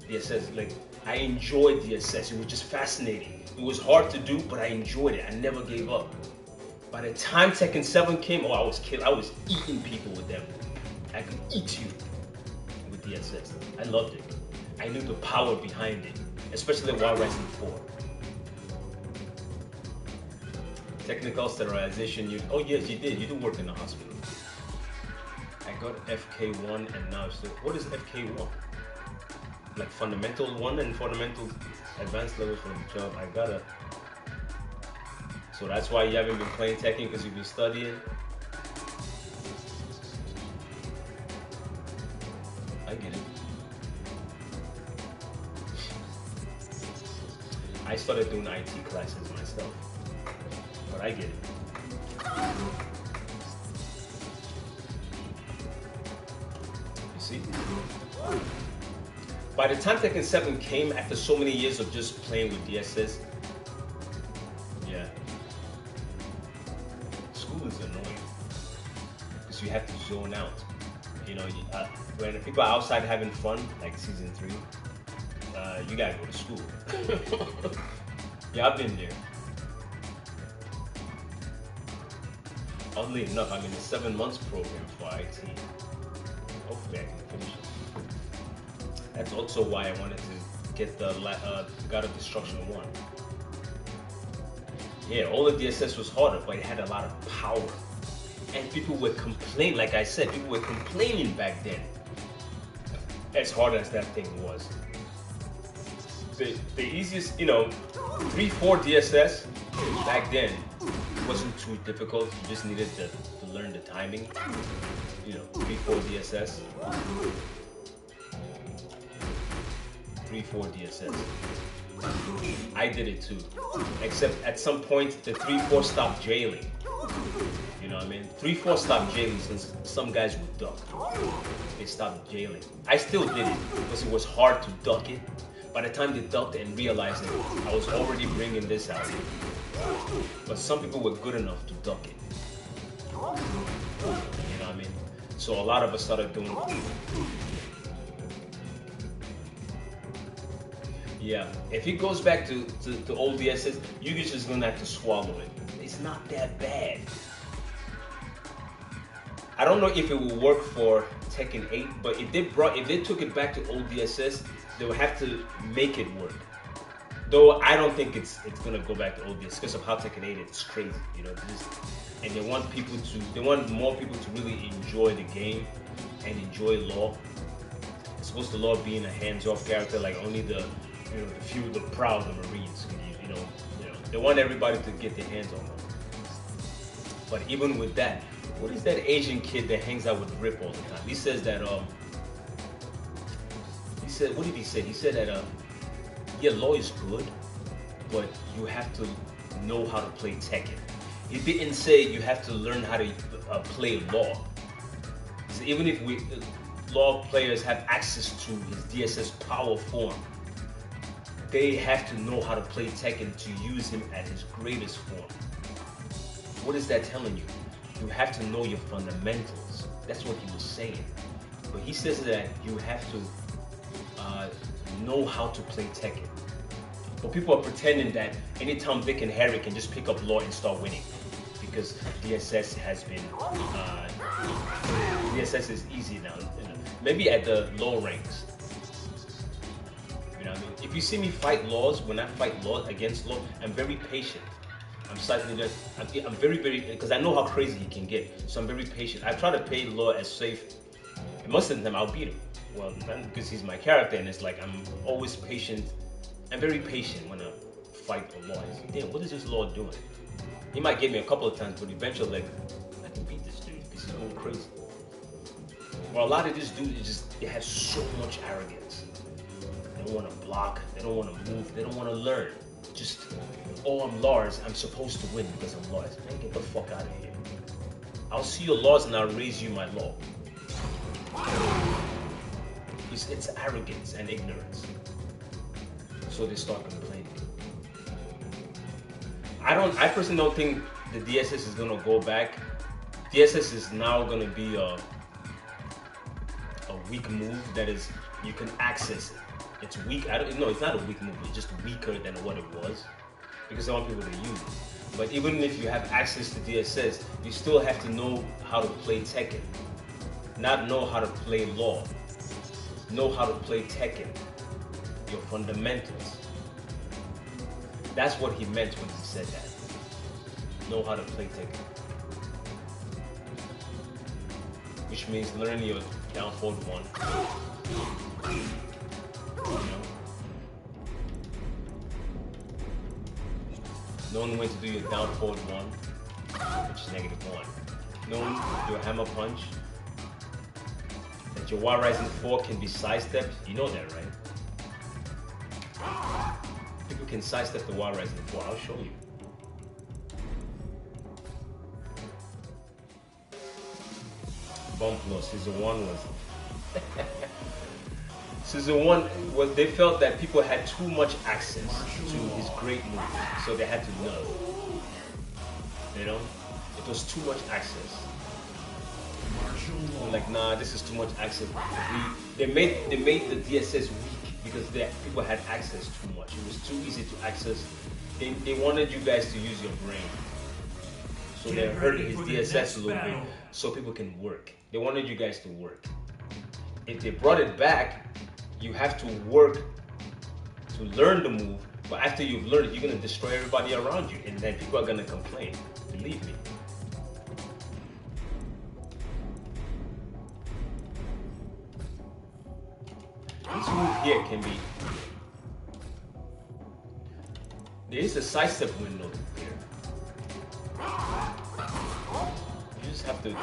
A: DSS. Like, I enjoyed DSS. It was just fascinating. It was hard to do, but I enjoyed it. I never gave up. By the time Tekken 7 came, I was eating people with them. I could eat you with DSS. I loved it. I knew the power behind it, especially Y Rising 4. Technical sterilization. Oh yes, you did. You do work in the hospital. I got FK1 and now still. What is FK1? Like fundamental 1 and fundamental advanced level for the job. I gotta. So that's why you haven't been playing Tekken, because you've been studying. I get it. I started doing IT classes myself. stuff. But I get it. You see? By the time Tekken 7 came, after so many years of just playing with DSS, yeah, school is annoying because you have to zone out. You know, when people are outside having fun, like season 3, you gotta go to school. Yeah, I've been there. Oddly enough, I'm in a 7 months program for IT. Hopefully I can finish it. That's also why I wanted to get the God of Destruction 1. Yeah, all the DSS was harder, but it had a lot of power. And people would complain, like I said, people were complaining back then. As hard as that thing was. The easiest, you know, 3-4 DSS back then wasn't too difficult. You just needed to learn the timing. You know, 3-4 DSS. 3-4 DSS. I did it too. Except at some point the 3-4 stopped jailing. You know what I mean? 3-4 stopped jailing since some guys would duck. They stopped jailing. I still did it because it was hard to duck it. By the time they ducked and realized that I was already bringing this out. But some people were good enough to duck it. You know what I mean? So a lot of us started doing it. Yeah, if it goes back to old DSS, you're just gonna have to swallow it. It's not that bad. I don't know if it will work for Tekken 8, but if they took it back to old DSS, they would have to make it work. Though I don't think it's gonna go back to old DSS because of how Tekken 8 is crazy, you know. And they want more people to really enjoy the game and enjoy Law. It's supposed to Law being a hands-off character, like only the few, the proud, the Marines, you know, they want everybody to get their hands on them. But even with that, what is that Asian kid that hangs out with Rip all the time? He says that, what did he say? He said that, yeah, Law is good, but you have to know how to play Tekken. He didn't say you have to learn how to play Law. So even if Law players have access to his DSS power form, they have to know how to play Tekken to use him at his greatest form. What is that telling you? You have to know your fundamentals. That's what he was saying. But he says that you have to know how to play Tekken. But people are pretending that anytime Vic and Harry can just pick up Law and start winning. Because DSS has been, DSS is easy now. You know, maybe at the low ranks. You know what I mean? If you see me fight Laws, when I fight Law against Law, I'm very patient. I'm very, because I know how crazy he can get. So I'm very patient. I try to play Law as safe. And most of the time I'll beat him. Well, not because he's my character, and it's like I'm always patient. I'm very patient when I fight a Law. Damn, what is this Law doing? He might get me a couple of times, but eventually, like, I can beat this dude because he's going crazy. Well, a lot of this dude is just, they have so much arrogance. They don't want to block, they don't want to move, they don't want to learn. Just, oh, I'm Lars, I'm supposed to win because I'm Lars. Man, get the fuck out of here. I'll see your laws and I'll raise you my law. It's arrogance and ignorance. So they start complaining. I personally don't think the DSS is gonna go back. DSS is now gonna be a weak move that is, you can access it. It's weak. No, it's not a weak move. It's just weaker than what it was because I want people to use it. But even if you have access to DSS, you still have to know how to play Tekken. Not know how to play Law. Know how to play Tekken. Your fundamentals. That's what he meant when he said that. Know how to play Tekken. Which means learning your down forward 1. You know? Knowing when to do your down forward 1, which is -1. Knowing your hammer punch. That your Y rising 4 can be sidestepped. You know that, right? People can sidestep the Y rising 4. I'll show you. Bump Law season 1 was season 1 was they felt that people had too much access to his great move, so they had to nerf. You know, it was too much access. We're like, nah, this is too much access. They made the DSS weak because people had access too much. It was too easy to access. They wanted you guys to use your brain. So they're hurting his DSS a little bit so people can work. They wanted you guys to work. If they brought it back, you have to work to learn the move, but after you've learned it, you're gonna destroy everybody around you, and then people are gonna complain. Believe me. This move here can be. There is a sidestep window here. You just have to. You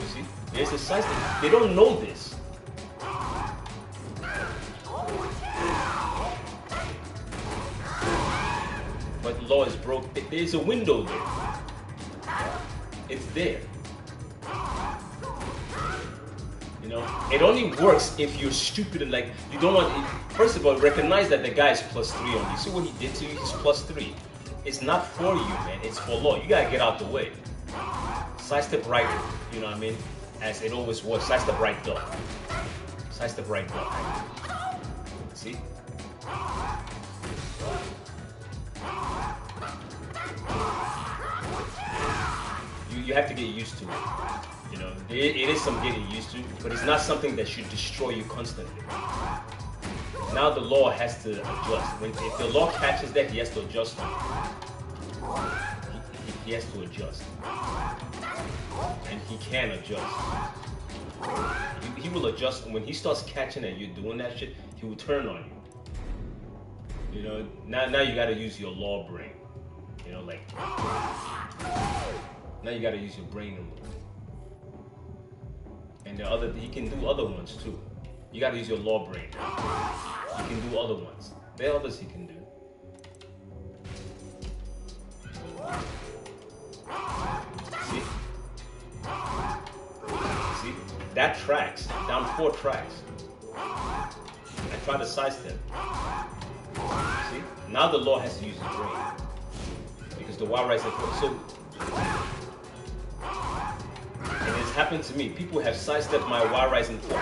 A: see? There's a sidestep. They don't know this. But law is broke. There's a window there. It's there. You know, it only works if you're stupid and like you don't want. First of all, recognize that the guy is +3 on you. See what he did to you? He's +3. It's not for you, man. It's for law. You gotta get out the way. Sidestep right. You know what I mean? As it always was. Sidestep right duck. Sidestep right duck. See? You have to get used to it. You know, it is some getting used to, but it's not something that should destroy you constantly. Now the law has to adjust. If the law catches that, he has to adjust. He has to adjust, and he can adjust. He will adjust, and when he starts catching that you're doing that shit, he will turn on you. You know, now you got to use your law brain. You know, like now you got to use your brain a little bit. And he can do other ones too. You got to use your law brain. He can do other ones. There are others he can do. See? See? That tracks. Down 4 tracks. I tried to sidestep. See? Now the law has to use his brain. Because the wild rights are so. And it's happened to me. People have sidestepped my Y Rising 4.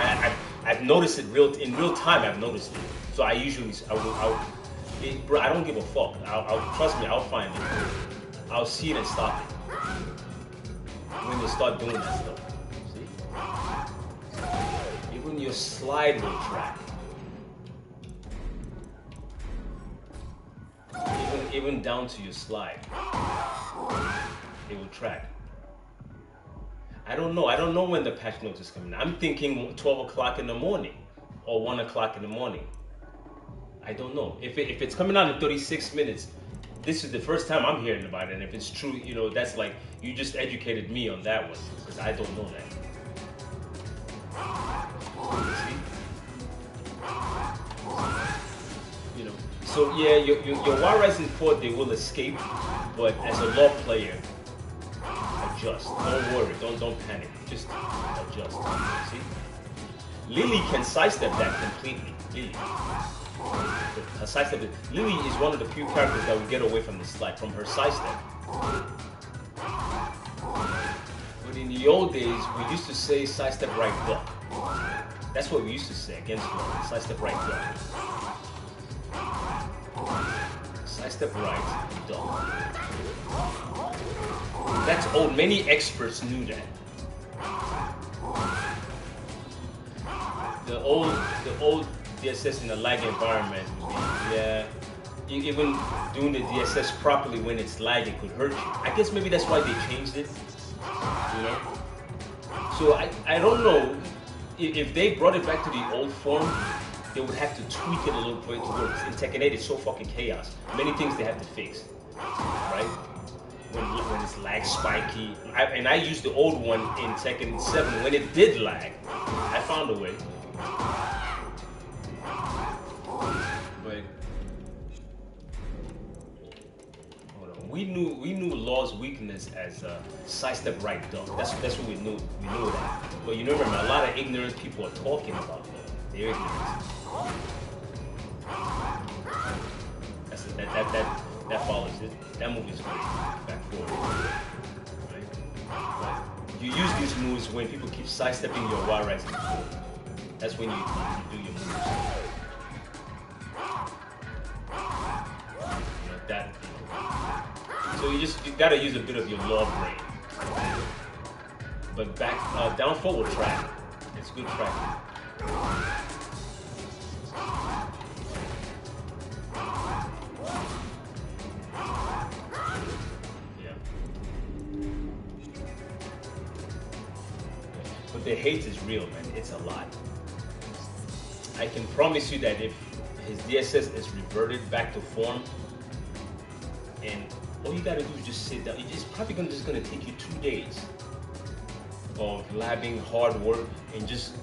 A: I've noticed it in real time. I've noticed it. So I don't give a fuck. Trust me. I'll find it. I'll see it and stop it. When they start doing that stuff, see? Even your slide will track. Even down to your slide, it will track. I don't know. I don't know when the patch notes is coming. I'm thinking 12 o'clock in the morning or 1 o'clock in the morning. I don't know. If it's coming out in 36 minutes, this is the first time I'm hearing about it. And if it's true, you know, that's like, you just educated me on that one. Because I don't know that. See? You know, so yeah, your Y Rising 4, they will escape. But as a law player, adjust. Don't worry. Don't panic. Just adjust. See? Lily can sidestep that completely. Lily. Her sidestep. Lily is one of the few characters that will get away from the slide, from her sidestep. But in the old days, we used to say sidestep right duck. That's what we used to say against her. Sidestep right duck. Sidestep right duck. That's old. Many experts knew that. The old DSS in a lag environment, yeah. Even doing the DSS properly when it's lagging could hurt you. I guess maybe that's why they changed it. You know. So I don't know if they brought it back to the old form. They would have to tweak it a little bit to work. In Tekken 8, it's so fucking chaos. Many things they have to fix, right? When it's lag spiky. I used the old one in Tekken 7 when it did lag. I found a way. But hold on, we knew Law's weakness as sidestep right dunk. That's what we knew. We knew that. But you remember, a lot of ignorant people are talking about Law. They're ignorant. That follows it. That move is great. Back forward. Right? But you use these moves when people keep sidestepping your wide rights before. That's when you do your moves. That. So you gotta use a bit of your Law brain. But back down forward track. It's good tracking. But the hate is real, man. It's a lot. I can promise you that if his DSS is reverted back to form, and all you gotta do is just sit down. It's probably just gonna take you 2 days of labbing, hard work, and just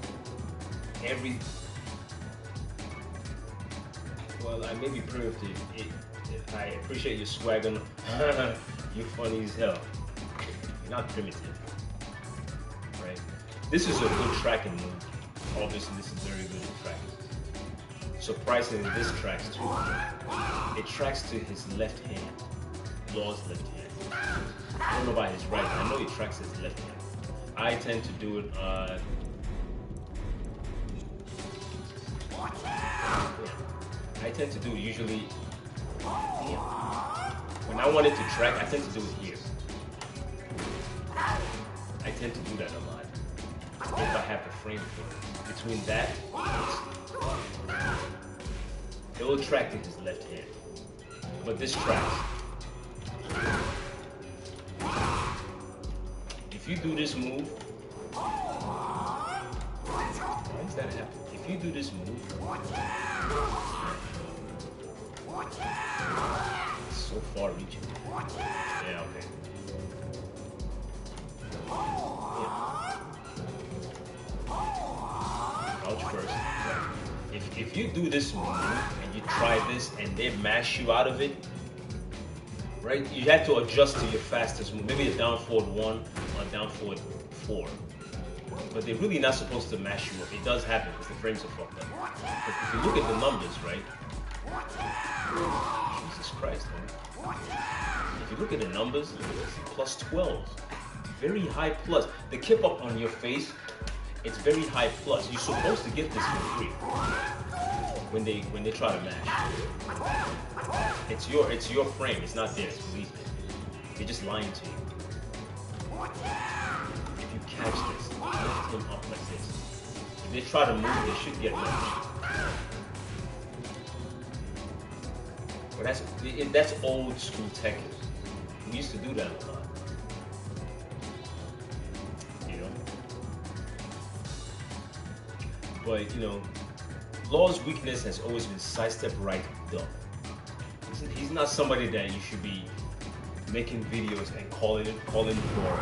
A: Well, I may be primitive. I appreciate your swagger. You're funny as hell. You're not primitive, right? This is a good tracking move. Obviously, this is very good at tracking. Surprisingly, this tracks too. It tracks to his left hand, Law's left hand. I don't know about his right, but I know he tracks his left hand. I tend to do it. I tend to do it usually here. When I want it to track, I tend to do it here. I tend to do that a lot. If I have the frame for it. Between that, it will track to his left hand. But this tracks. If you do this move, why does that happen? If you do this move, it's so far reaching. Yeah, okay. Crouch first. If you do this move and you try this and they mash you out of it, right? You have to adjust to your fastest move. Maybe a down forward 1 or down forward 4. But they're really not supposed to mash you up. It does happen because the frames are fucked up. But if you look at the numbers, right? Jesus Christ, man. If you look at the numbers, plus 12. Very high plus. The kip up on your face, it's very high plus. You're supposed to get this for free when they try to mash. It's your frame. It's not theirs. Believe me. They're just lying to you. If you catch this, lift him up like this. If they try to move, they should get mashed. But that's old school Tekken. We used to do that a lot. But Law's weakness has always been sidestep right dunk. He's not somebody that you should be making videos and calling for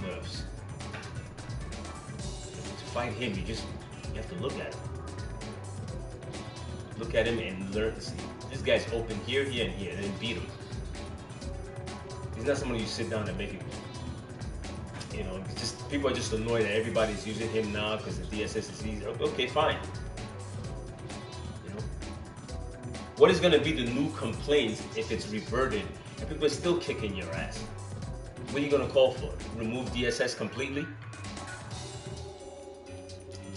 A: nerfs. To fight him, you have to look at him. Look at him and learn to see. This guy's open here, here, and here, and then beat him. He's not somebody you sit down and make it. People are just annoyed that everybody's using him now because the DSS is easy. Okay, fine. What is going to be the new complaint if it's reverted and people are still kicking your ass? What are you going to call for? Remove DSS completely?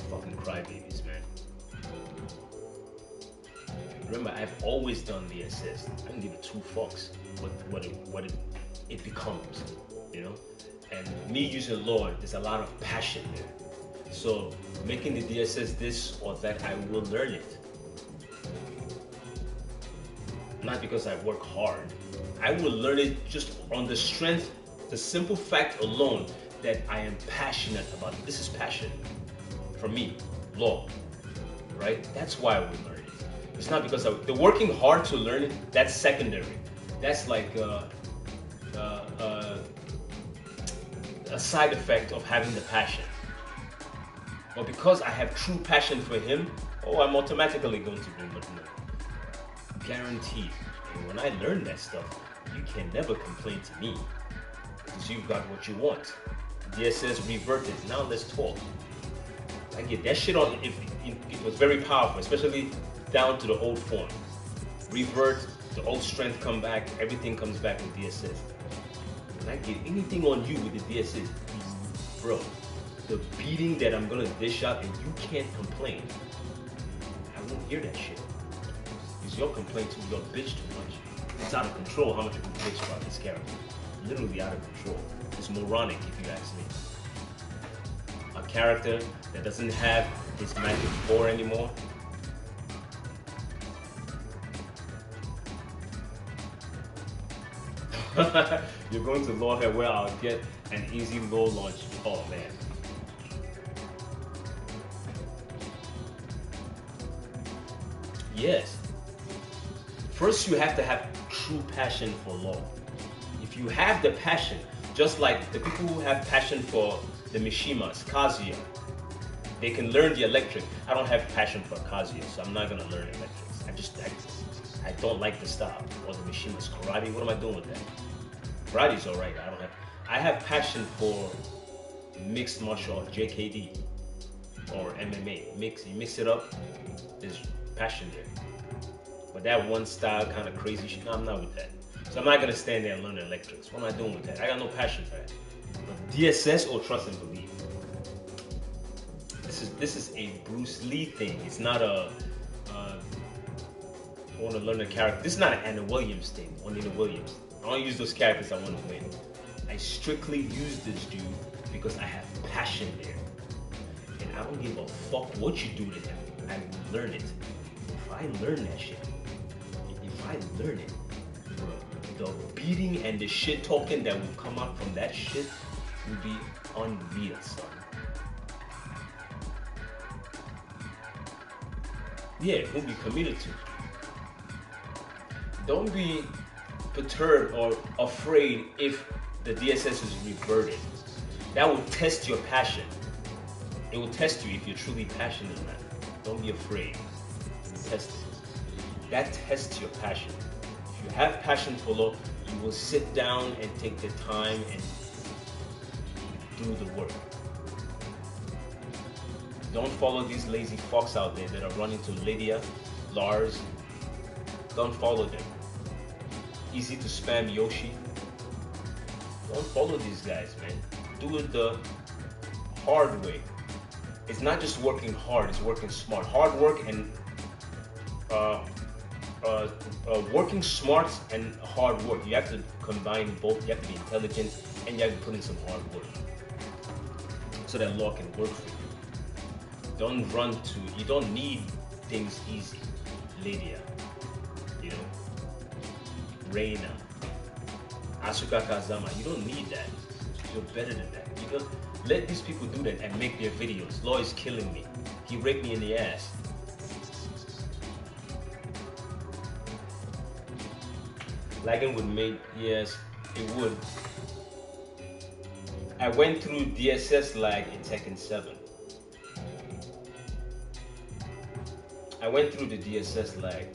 A: Fucking crybabies, man. Remember, I've always done the assist. I don't give a 2 fucks what it becomes, And me using Law, there's a lot of passion there. So making the DSS this or that, I will learn it. Not because I work hard. I will learn it just on the strength, the simple fact alone that I am passionate about it. This is passion for me, Law, right? That's why I will learn it. It's not because the working hard to learn it, that's secondary. That's like a side effect of having the passion. But because I have true passion for him, I'm automatically going to do much more. Guaranteed. And when I learn that stuff, you can never complain to me because you've got what you want. DSS reverted. Now let's talk. I get that shit on. If it was very powerful, especially down to the old form. Revert, the old strength come back, everything comes back with DSS. When I get anything on you with the DSS, bro, the beating that I'm gonna dish out and you can't complain, I won't hear that shit. Because your complaint too, your bitch too much. It's out of control how much you can bitch about this character. Literally out of control. It's moronic if you ask me. A character that doesn't have his magic 4 anymore. You're going to law here where I'll get an easy low launch. Oh man. Yes. First you have to have true passion for law. If you have the passion, just like the people who have passion for the Mishimas, Kazuya, they can learn the electric. I don't have passion for Kazuya, so I'm not gonna learn electrics. I don't like the style. Or the Mishimas, karate, what am I doing with that? Karate's alright, I have passion for mixed martial arts, JKD, or MMA. You mix it up, there's passion there. But that one style kind of crazy shit, no, I'm not with that. So I'm not gonna stand there and learn electrics. What am I doing with that? I got no passion for that. But DSS or trust and believe. This is a Bruce Lee thing. It's not a I want to learn a character. This is not an Anna Williams thing. Or Nina Williams. I don't use those characters I want to win. I strictly use this dude because I have passion there. And I don't give a fuck what you do to him. I will learn it. If I learn that shit, if I learn it, bro, the beating and the shit talking that will come out from that shit will be unreal, son. Yeah, we'll be committed to. Don't be perturbed or afraid if the DSS is reverted. That will test your passion. It will test you if you're truly passionate or not. Don't be afraid. It will test it. That tests your passion. If you have passion for law, you will sit down and take the time and do the work. Don't follow these lazy fucks out there that are running to Lydia, Lars. Don't follow them. Easy to spam Yoshi. Don't follow these guys, man. Do it the hard way. It's not just working hard, it's working smart. Hard work and working smart and hard work. You have to combine both. You have to be intelligent and you have to put in some hard work so that law can work for you. Don't run to, you don't need things easy. Lydia, you know, Reina, Asuka Kazama, you don't need that. You're better than that. You don't let these people do that and make their videos. Law is killing me. He raped me in the ass. Lagging would make, yes, it would. I went through DSS lag in Tekken 7. I went through the DSS lag,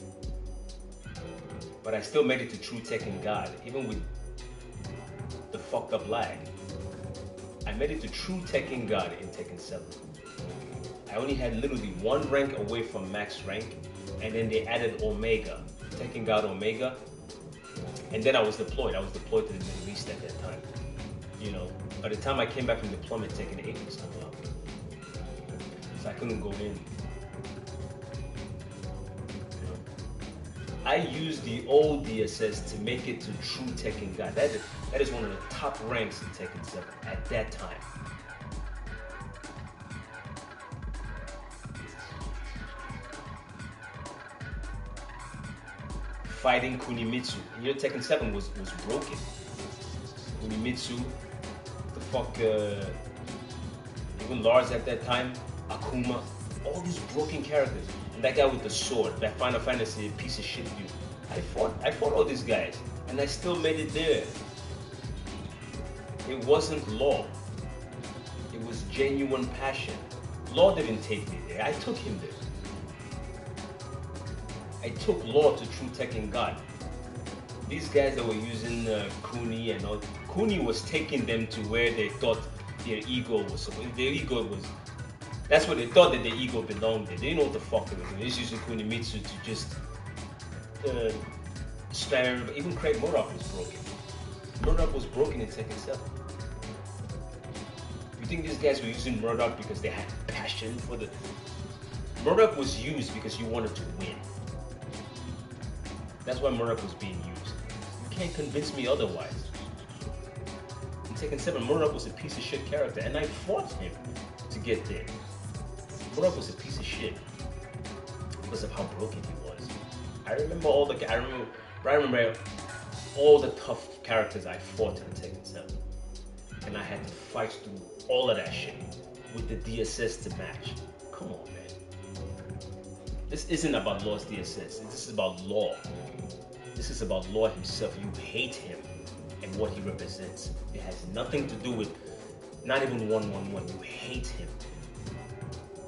A: but I still made it to True Tekken God, even with the fucked up lag. I made it to True Tekken God in Tekken 7. I only had literally one rank away from max rank, and then they added Omega, Tekken God Omega, and then I was deployed. I was deployed to the Middle East at that time. You know, by the time I came back from deployment, Tekken 8 was coming up, so I couldn't go in. I used the old DSS to make it to True Tekken God. That is one of the top ranks in Tekken 7 at that time. Fighting Kunimitsu. You know, Tekken 7 was broken. Kunimitsu, the fuck, even Lars at that time, Akuma, all these broken characters. And that guy with the sword, that Final Fantasy piece of shit dude. I fought all these guys, and I still made it there. It wasn't law. It was genuine passion. Law didn't take me there. I took him there. I took Law to True Tekken God. These guys that were using Kuni and all, Kuni was taking them to where they thought their ego was. Their ego was. That's where they thought that their ego belonged. They didn't know what the fuck they were doing. They was using Kunimitsu to just spam. Even Craig Murdoch was broken. Murdoch was broken in Tekken 7. You think these guys were using Murdoch because they had passion for the... Murdoch was used because you wanted to win. That's why Murdoch was being used. You can't convince me otherwise. In Tekken 7, Murdoch was a piece of shit character, and I fought him to get there. Murdoch was a piece of shit because of how broken he was. I remember all the tough characters I fought in Tekken 7. And I had to fight through all of that shit with the DSS to match. Come on, man. This isn't about Law's DSS. This is about Law. This is about Law himself. You hate him and what he represents. It has nothing to do with not even 1-1-1. You hate him.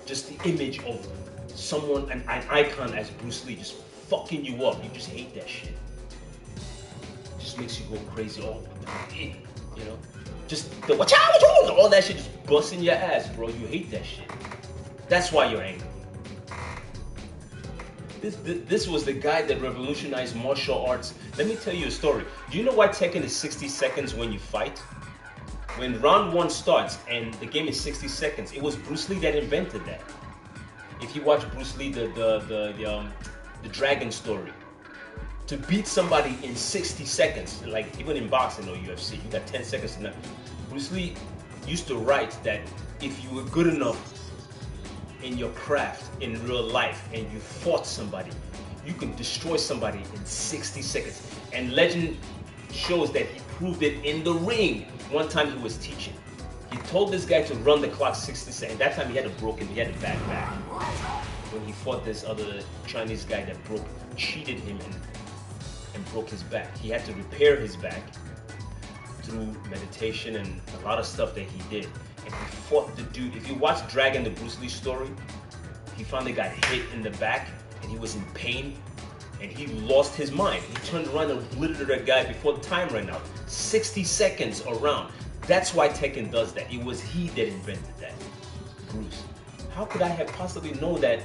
A: Just the image of someone, an icon as Bruce Lee, just fucking you up. You just hate that shit. It just makes you go crazy. Oh, you know? Just the watch out, all that shit just busting your ass, bro. You hate that shit. That's why you're angry. This was the guy that revolutionized martial arts. Let me tell you a story. Do you know why Tekken is 60 seconds when you fight? When round 1 starts and the game is 60 seconds, it was Bruce Lee that invented that. If you watch Bruce Lee, the Dragon story, to beat somebody in 60 seconds, like even in boxing or UFC, you got 10 seconds to know. Bruce Lee used to write that if you were good enough in your craft in real life and you fought somebody, you can destroy somebody in 60 seconds. And legend shows that he proved it in the ring. One time he was teaching. He told this guy to run the clock 60 seconds. That time he had he had a bad back. When he fought this other Chinese guy that cheated him and broke his back. He had to repair his back through meditation and a lot of stuff that he did. And he fought the dude. If you watch Dragon, the Bruce Lee story, he finally got hit in the back and he was in pain and he lost his mind. He turned around and obliterated that guy before the time ran out. 60 seconds around. That's why Tekken does that. It was he that invented that. Bruce. How could I have possibly known that,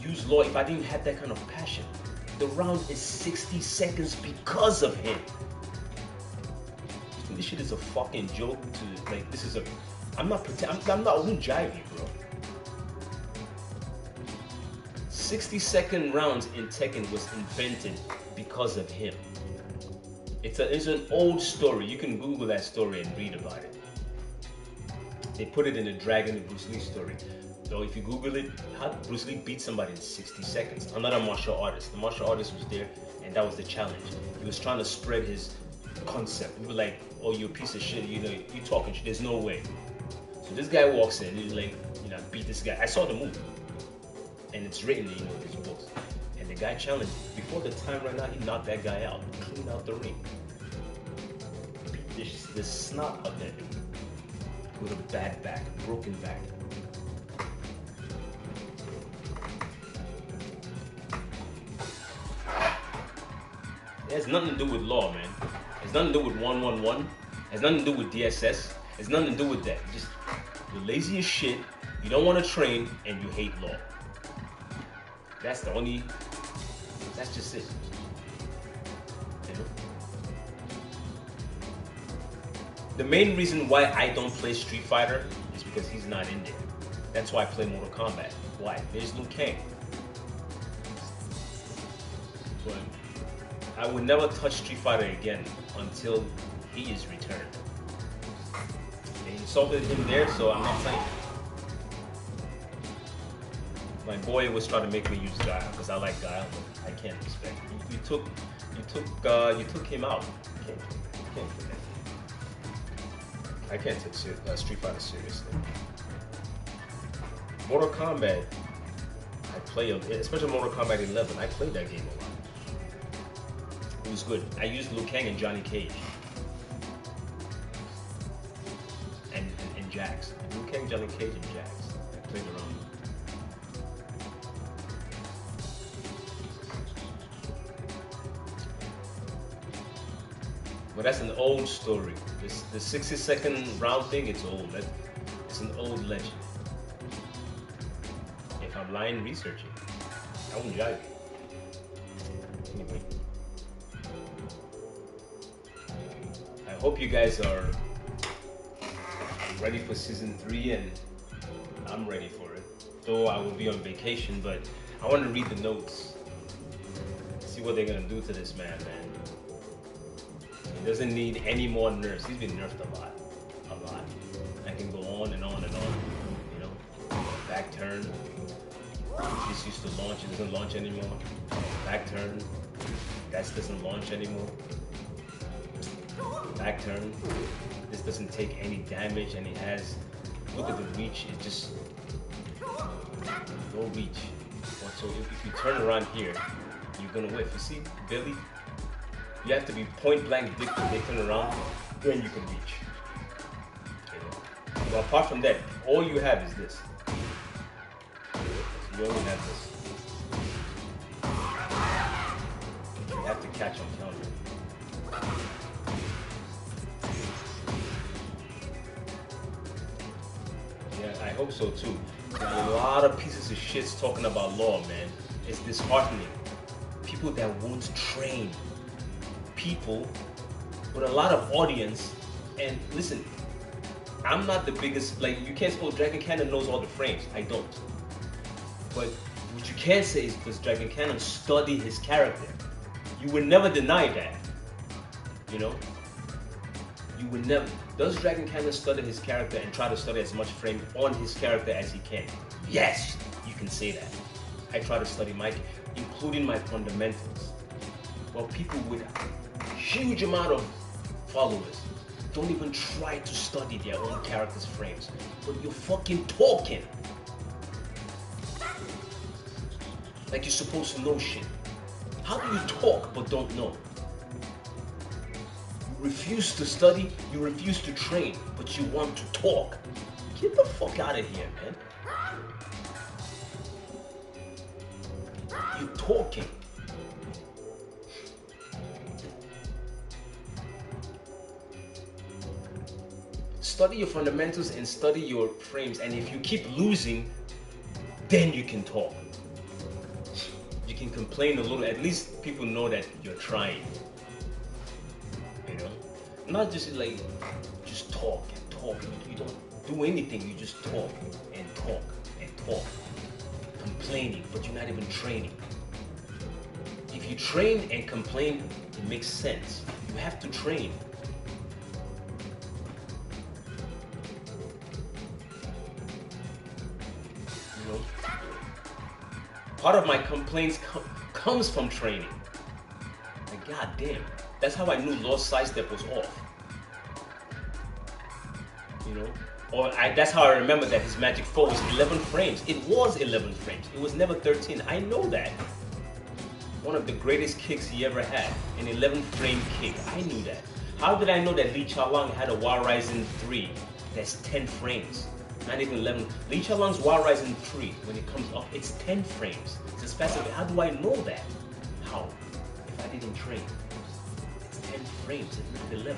A: use Law, if I didn't have that kind of passion? The round is 60 seconds because of him. You think this shit is a fucking joke to, like, this is a, I won't jive you, bro. 60-second rounds in Tekken was invented because of him. It's an old story. You can Google that story and read about it. They put it in the Dragon and Bruce Lee story. So if you Google it, how did Bruce Lee beat somebody in 60 seconds? Another martial artist. The martial artist was there, and that was the challenge. He was trying to spread his concept. We were like, oh, you're a piece of shit. You know, you talking shit. There's no way. So this guy walks in. He's like, you know, beat this guy. I saw the movie, and it's written, you know, in his books. And the guy challenged. Before the time ran out, he knocked that guy out, cleaned out the ring. Beat the snot of that dude with a bad back, broken back. It has nothing to do with Law, man. It has nothing to do with 1-1-1. It has nothing to do with DSS. It has nothing to do with that. Just, you're lazy as shit, you don't want to train, and you hate Law. That's just it. You know? The main reason why I don't play Street Fighter is because he's not in there. That's why I play Mortal Kombat. Why? There's Liu Kang. But I would never touch Street Fighter again until he is returned. They insulted him there, so I'm not playing. My boy was trying to make me use Guile because I like Guile, but I can't respect. You took him out. I can't take Street Fighter seriously. Mortal Kombat, I play, especially Mortal Kombat 11. I played that game a lot. It was good. I used Liu Kang and Johnny Cage. And Jax. Liu Kang, Johnny Cage, and Jax. I played around. But that's an old story. The 60-second round thing, it's old. It's an old legend. If I'm lying, research it. I won't jive you. Anyway. I hope you guys are ready for season 3, and I'm ready for it. Though I will be on vacation, but I want to read the notes. See what they're gonna do to this man. He doesn't need any more nerfs. He's been nerfed a lot. I can go on and on and on. You know, back turn. This used to launch. It doesn't launch anymore. Back turn. That doesn't launch anymore. Back turn. This doesn't take any damage, and it has. Look at the reach. It's just no reach. So if you turn around here, you're gonna whiff. You see, Billy? You have to be point blank dick when they turn around, then you can reach. Okay. But apart from that, all you have is this. You only have this. You have to catch on counter. Yeah, I hope so too. There are a lot of pieces of shits talking about law, man. It's disheartening. People that won't train. People with a lot of audience, and listen, I'm not the biggest, like, you can't say, oh, Dragon Cannon knows all the frames. I don't. But what you can say is, does Dragon Cannon study his character? You would never deny that. You know? You would never. Does Dragon Cannon study his character and try to study as much frame on his character as he can? Yes, you can say that. I try to study including my fundamentals. Well, people with huge amount of followers don't even try to study their own character's frames. But you're fucking talking like you're supposed to know shit. How do you talk but don't know? You refuse to study, you refuse to train, but you want to talk. Get the fuck out of here, man. You're talking. Study your fundamentals and study your frames, and if you keep losing, then you can talk. You can complain a little, at least people know that you're trying. You know? Not just like, just talk and talk. You don't do anything, you just talk and talk and talk. Complaining, but you're not even training. If you train and complain, it makes sense. You have to train. Part of my complaints comes from training. Like, goddamn, that's how I knew Lost Sidestep was off. You know? Or that's how I remember that his Magic 4 was 11 frames. It was 11 frames. It was never 13. I know that. One of the greatest kicks he ever had. An 11 frame kick. I knew that. How did I know that Lee Cha-Lang had a War Rising 3 that's 10 frames? Not even 11. Lee Cha-Lang's War Rising 3, when it comes up, it's 10 frames. It's as fast as, how do I know that? How? If I didn't train. It's 10 frames, it's not 11.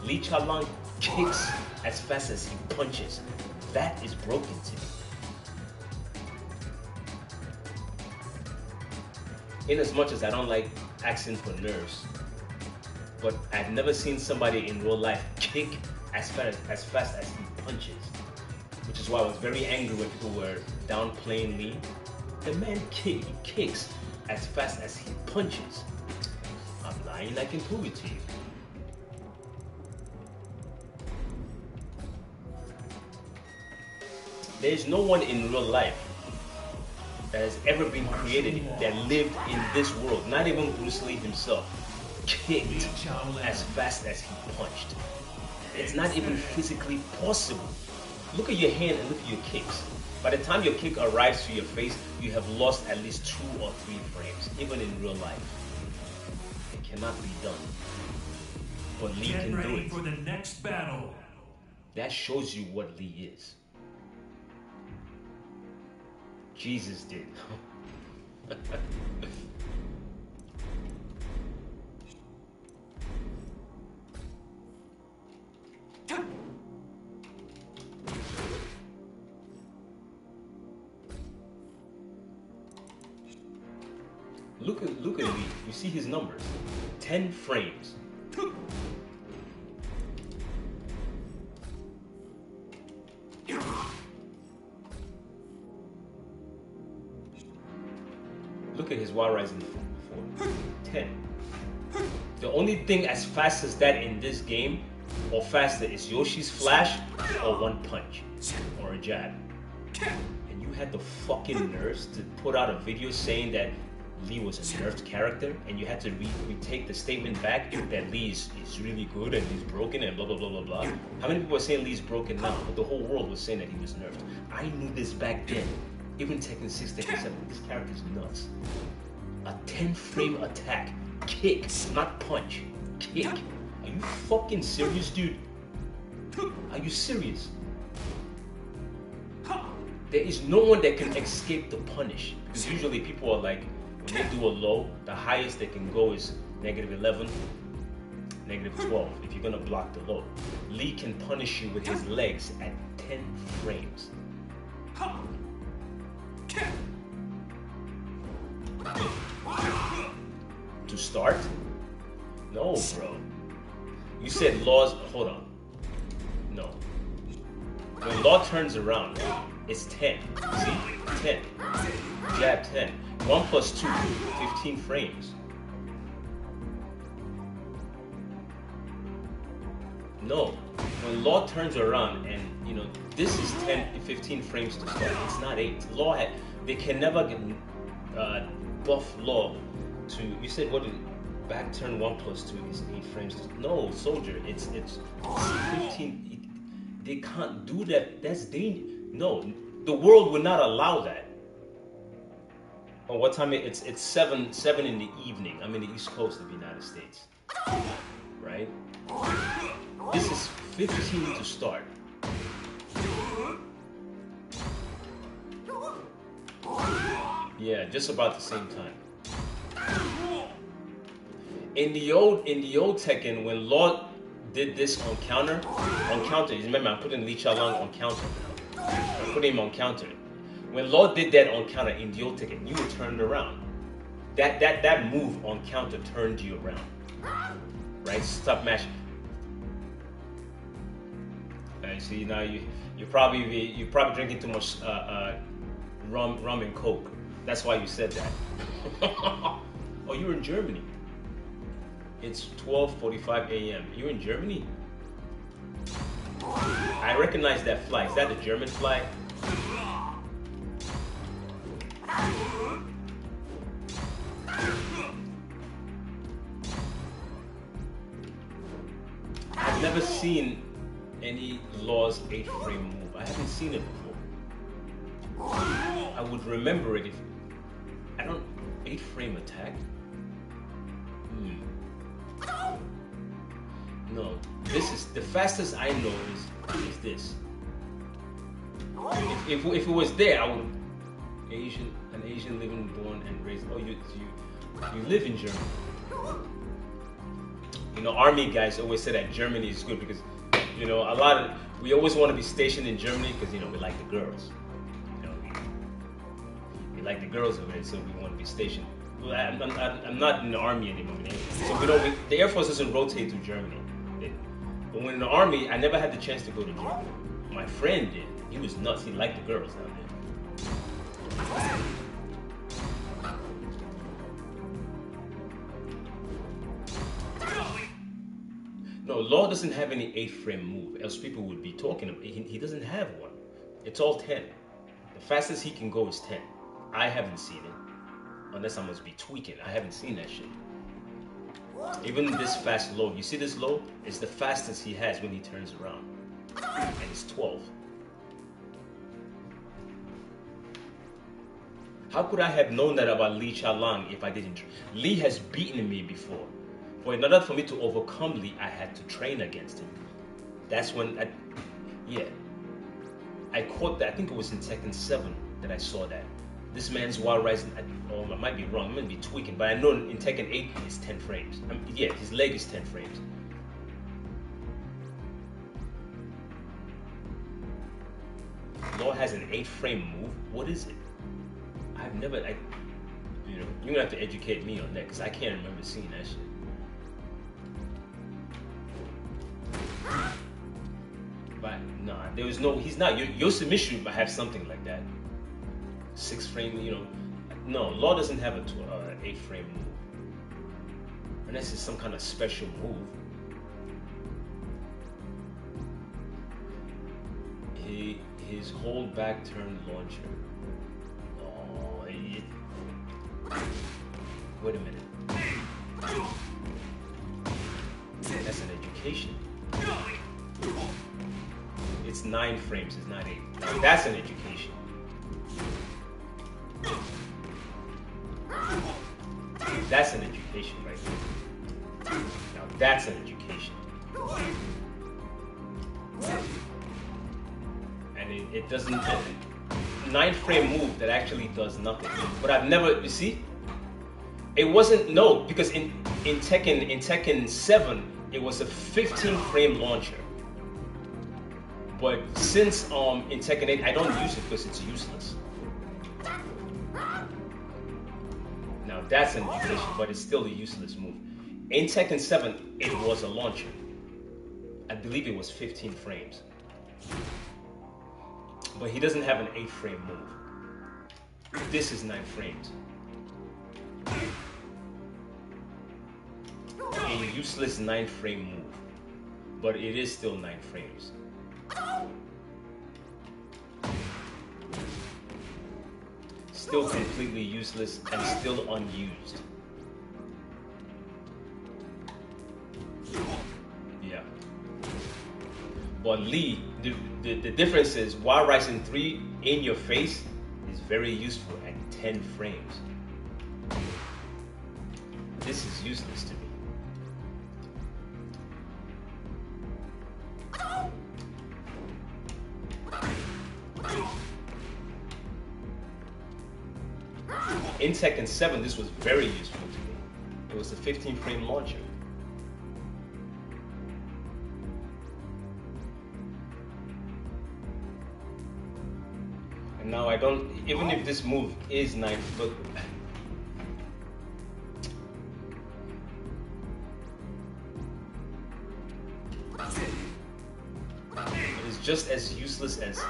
A: Lee Cha-Lang kicks as fast as he punches. That is broken to me. In as much as I don't like asking for nerves, but I've never seen somebody in real life kick as fast as he punches. Which is why I was very angry when people were downplaying Lee. The man kicks as fast as he punches. I'm lying, I can prove it to you. There's no one in real life that has ever been created that lived in this world, not even Bruce Lee himself, kicked as fast as he punched. It's not even physically possible. Look at your hand and look at your kicks. By the time your kick arrives to your face, you have lost at least 2 or 3 frames, even in real life. It cannot be done. But Lee can do it.
B: For the next battle.
A: That shows you what Lee is. Jesus did. Look at Lee. You see his numbers. 10 frames. Look at his Wild Rising 4. 10. The only thing as fast as that in this game, or faster, is Yoshi's Flash or One Punch or a jab. And you had the fucking nerves to put out a video saying that Lee was a nerfed character, and you had to retake the statement back that Lee is really good and he's broken and blah blah blah blah blah. How many people are saying Lee's broken now? But the whole world was saying that he was nerfed. I knew this back then. Even Tekken 6, Tekken 7, this character's nuts. A 10 frame attack. Kick, not punch. Kick. Are you fucking serious, dude? Are you serious? There is no one that can escape the punish. Because usually people are like, when they do a low, the highest they can go is -11, -12 if you're gonna block the low. Lee can punish you with his legs at 10 frames. To start? No, bro. You said Law's, hold on. No. When Law turns around, it's 10. See? 10. Jab 10. 1 plus 2, 15 frames. No. When Law turns around and, you know, this is 10, 15 frames to start. It's not 8. Law had, they can never get buff Law to, you said what is back turn 1 plus 2 is 8 frames. No, soldier, it's 15. They can't do that. That's dangerous. No, the world would not allow that. Oh, what time? It's 7 in the evening. I'm in the East Coast of the United States, right? This is 15 to start. Yeah, just about the same time. In the old Tekken, when Law did this on counter, remember I'm putting Lee Cha-Lang on counter now. I'm putting him on counter. When Law did that on counter in the old Tekken, you were turned around. That move on counter turned you around. Right? Stop mash. See now you're probably drinking too much rum and coke. That's why you said that. Oh, you're in Germany. It's 12:45 a.m. You're in Germany? I recognize that flag. Is that a German flag? I've never seen any Law's 8-frame move. I haven't seen it before. I would remember it if I don't 8-frame attack. No, this is the fastest I know is this. If it was there, I would an Asian living, born and raised. Oh, you live in Germany. You know, army guys always say that Germany is good because, you know, we always want to be stationed in Germany because, you know, we like the girls. You know, we like the girls over there, so we want to be stationed. Well, I'm not in the army anymore. So the Air Force doesn't rotate through Germany. But when in the army, I never had the chance to go to Germany. My friend did. He was nuts. He liked the girls down there. No, Law doesn't have any 8-frame move, else people would be talking about it. He doesn't have one. It's all 10. The fastest he can go is 10. I haven't seen it. Unless I must be tweaking. I haven't seen that shit. Even this fast low. You see this low? It's the fastest he has when he turns around. And it's 12. How could I have known that about Lee Cha-Lang if I didn't? Lee has beaten me before. In order for me to overcome Lee, I had to train against him. That's when I caught that. I think it was in Tekken 7 that I saw that. This man's Wild Rising, I might be wrong, I'm gonna be tweaking, but I know in Tekken 8 it's 10 frames. Yeah, his leg is 10 frames. Law has an 8-frame move. What is it? You know, you're gonna have to educate me on that because I can't remember seeing that shit. But nah, there was no. He's not. Yoshimichi might have something like that. 6 frame. You know, no. Law doesn't have a 8 frame move. Unless it's some kind of special move. His hold back turn launcher. Oh, wait a minute. That's an education. It's 9 frames, it's not 8. Now that's an education. That's an education right there. Now that's an education. And it doesn't 9 frame move that actually does nothing. But I've never, you see? It wasn't, no, because in Tekken 7, it was a 15 frame launcher. But since in Tekken 8, I don't use it because it's useless. Now that's an education, but it's still a useless move. In Tekken 7, it was a launcher. I believe it was 15 frames. But he doesn't have an 8 frame move. This is 9 frames. A useless 9 frame move. But it is still 9 frames. Still completely useless and still unused. Yeah. But Lee, the difference is Wild Rising 3 in your face is very useful at 10 frames. This is useless to me. In Tekken 7, this was very useful to me. It was a 15 frame launcher. And now I don't, even if this move is 9, but it's just as useless as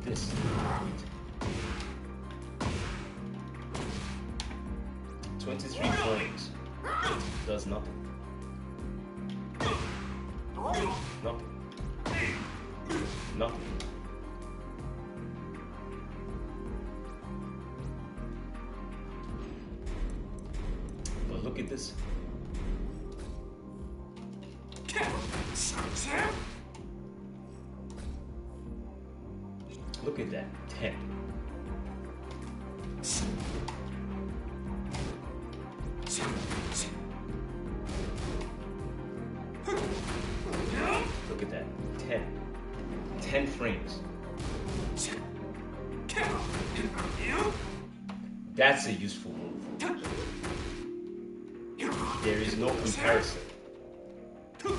A: this. 23 frames does nothing. Nothing. Nothing. But look at this. Look at that. 10. Look at that. 10. 10 frames. That's a useful move. There is no comparison. Look.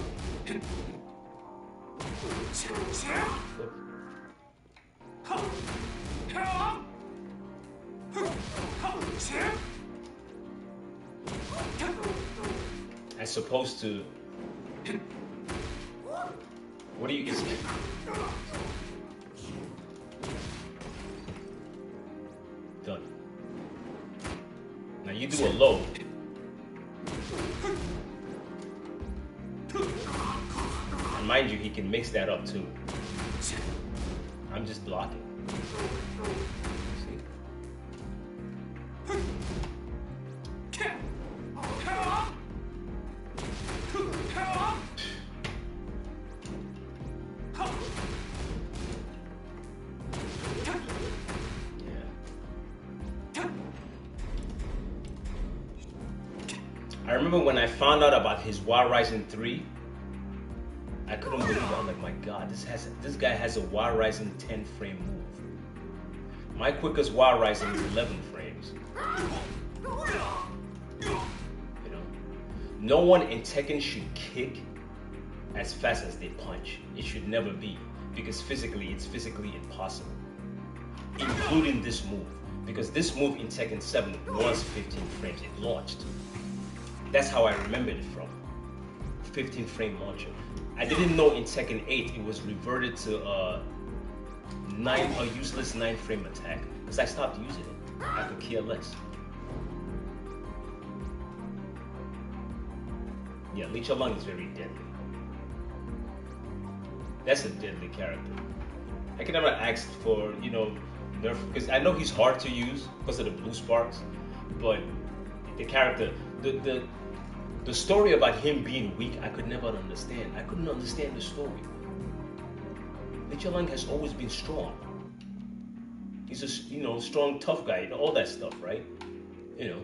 A: As opposed to, what do you expect? Done. Now you do a low. And mind you, he can mix that up too. I'm just blocking. See? I remember when I found out about his Wild Rising 3, I couldn't believe it. I'm like, my God, this guy has a Wild Rising 10 frame move. My quickest Wild Rising is 11 frames. You know, no one in Tekken should kick as fast as they punch. It should never be, because physically, it's physically impossible. Including this move. because this move in Tekken 7 was 15 frames. It launched. That's how I remembered it from. 15 frame launcher. I didn't know in Tekken 8 it was reverted to a useless 9 frame attack because I stopped using it. I could care less. Yeah, Lee Cha-Lung is very deadly. That's a deadly character. I can never ask for, you know, nerf, because I know he's hard to use because of the blue sparks, but the character, the story about him being weak, I could never understand. I couldn't understand the story. Lee Cha-Lung has always been strong. He's a, you know, strong, tough guy, you know, all that stuff, right? You know,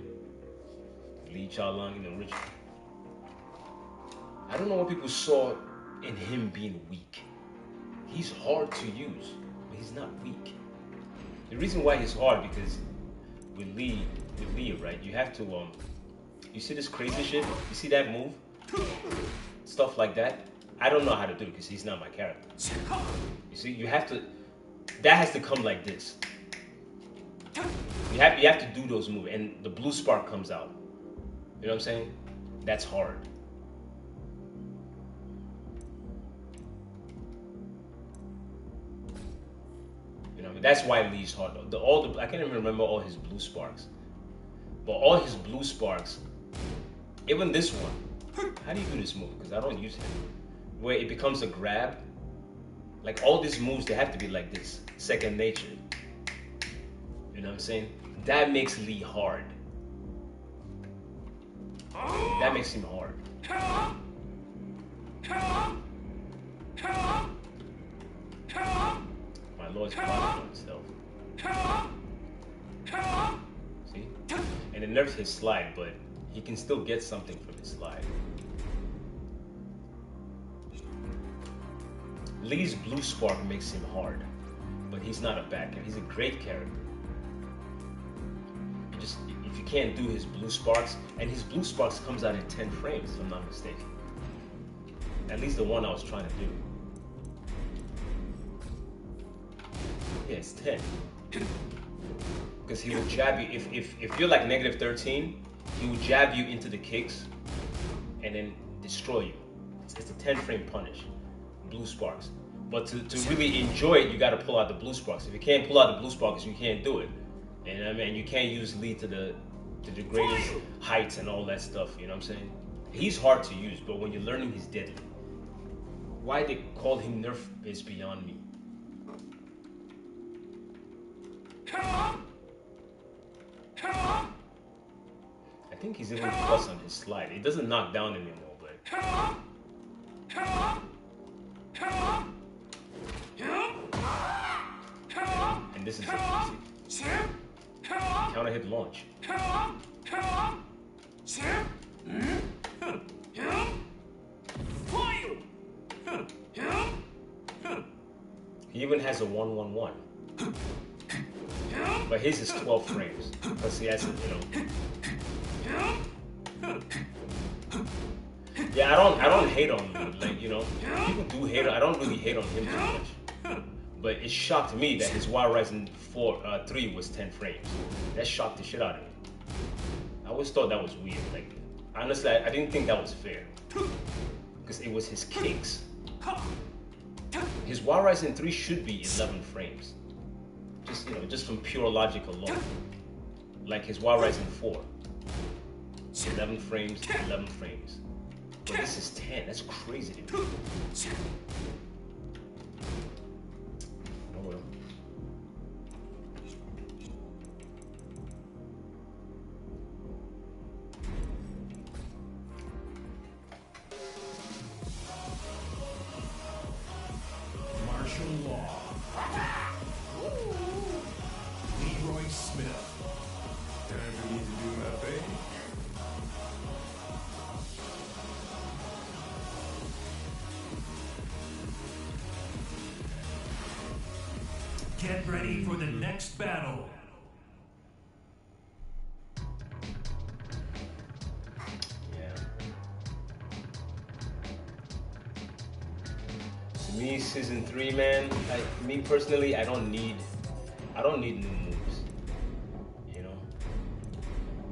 A: Lee Cha-Lung, you know, Richard. I don't know what people saw in him being weak. He's hard to use, but he's not weak. The reason why he's hard because with Lee, right? You have to you see this crazy shit? You see that move? Stuff like that. I don't know how to do it because he's not my character. You see, you have to. That has to come like this. You have to do those moves, and the blue spark comes out. You know what I'm saying? That's hard. That's why Lee's hard. I can't even remember all his blue sparks, but all his blue sparks, even this one. How do you do this move? Because I don't use it. Where it becomes a grab. Like all these moves, they have to be like this, second nature. You know what I'm saying? That makes Lee hard. That makes him hard. My Lord's power on himself. See? And it nerfs his slide, but he can still get something from his slide. Lee's blue spark makes him hard, but he's not a bad character. He's a great character. If you can't do his blue sparks, and his blue sparks comes out in 10 frames, if I'm not mistaken. At least the one I was trying to do. Yeah, it's 10. Because he will jab you. If you're like negative 13, he will jab you into the kicks and then destroy you. It's a 10 frame punish. Blue sparks. But to really enjoy it, you got to pull out the blue sparks. If you can't pull out the blue sparks, you can't do it. And I mean, you can't use Lee to the greatest heights and all that stuff. You know what I'm saying? He's hard to use, but when you learn him, he's deadly. Why they call him nerf is beyond me. I think he's even plus on his slide. It doesn't knock down anymore, but. And this is it. See? Counter hit launch. He even has a 1-1-1. But his is 12 frames. Because he has, Yeah, I don't hate on him. Like, people do hate on. I don't really hate on him too much. But it shocked me that his Wild Rising 3 was 10 frames. That shocked the shit out of me. I always thought that was weird. Like, honestly, I didn't think that was fair. Because it was his kicks. His Wild Rising 3 should be 11 frames. Just from pure logic alone. Like his Wild Rising 4. 11 frames, 11 frames. But this is 10. That's crazy to me. Oh well.
B: Martial law. Smith.
C: Time for me to do my thing.
B: Get ready for the next battle.
A: Yeah. To me, season 3, man. Me personally, I don't need new moves.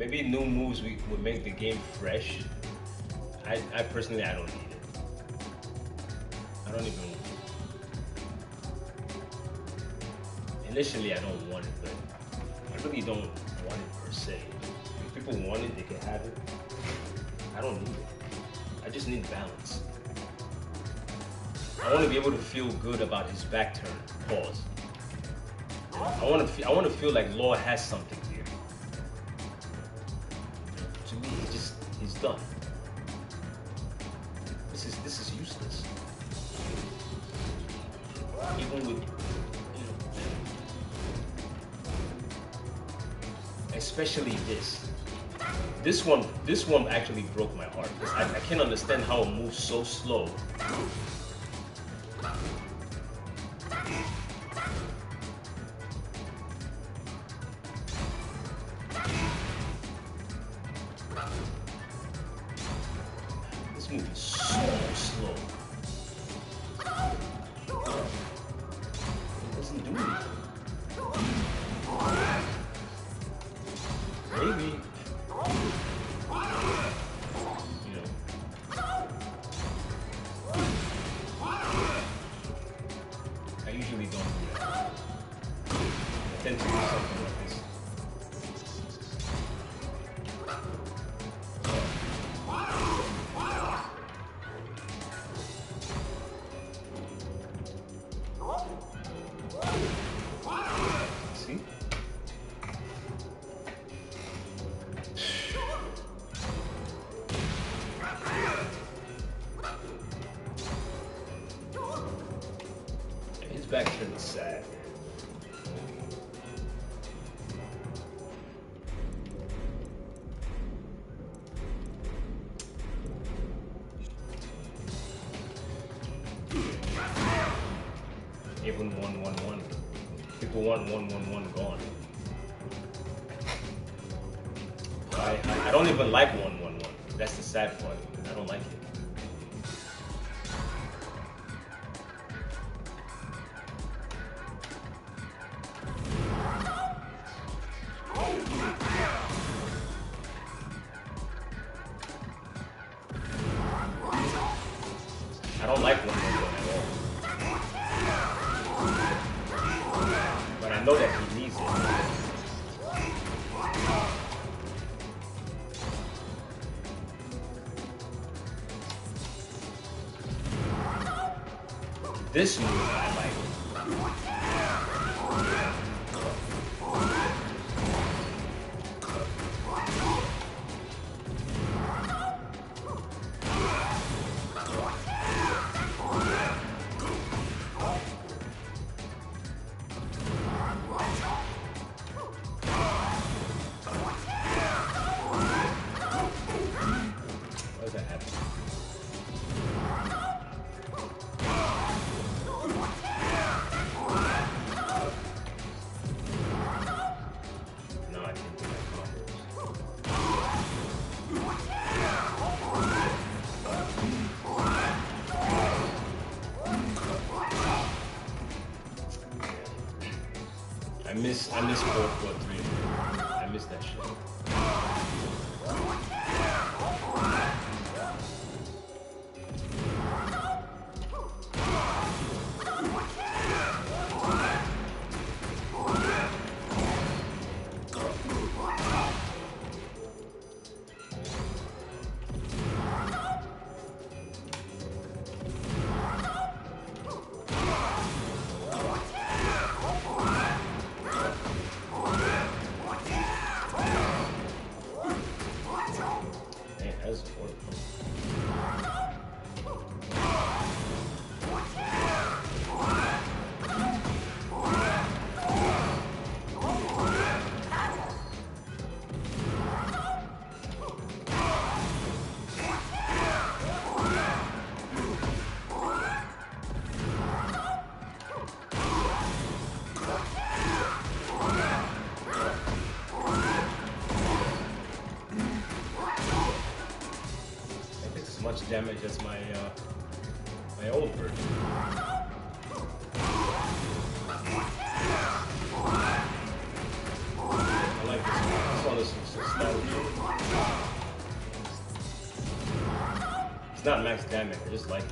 A: maybe new moves would make the game fresh. I personally, I don't need it. I don't even. Initially, I don't want it, but I really don't want it per se. If people want it, they can have it. I don't need it. I just need balance. I want to be able to feel good about his back turn. Pause. I want to feel like Law has something here. To me, he's done. This is useless. Even with, especially this. This one actually broke my heart because I can't understand how it moves so slow. This move is so slow. It doesn't do anything. Maybe. I usually don't do that. I tend to do something like this. See? His back turn is sad. Even 1-1-1. People want 1-1-1 gone. I don't even like 1-1-1. That's the sad part. I don't like it. I don't like 1-1-1 at all. But I know that he needs it. This move I like. What does that happen? No, I didn't do that combos. I miss 4-4-3. I miss that shit. Man, that's horrible. As much damage as my old version. I like this one. This one is so slow. It's not max damage. I just like it.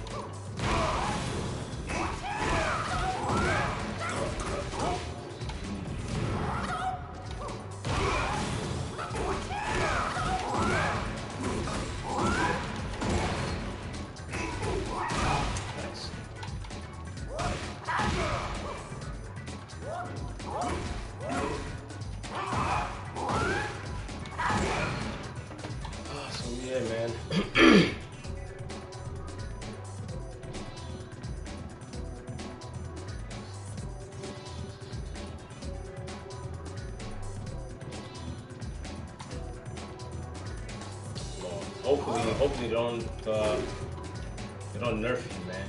A: Yeah, man. Well, hopefully they don't nerf you, man.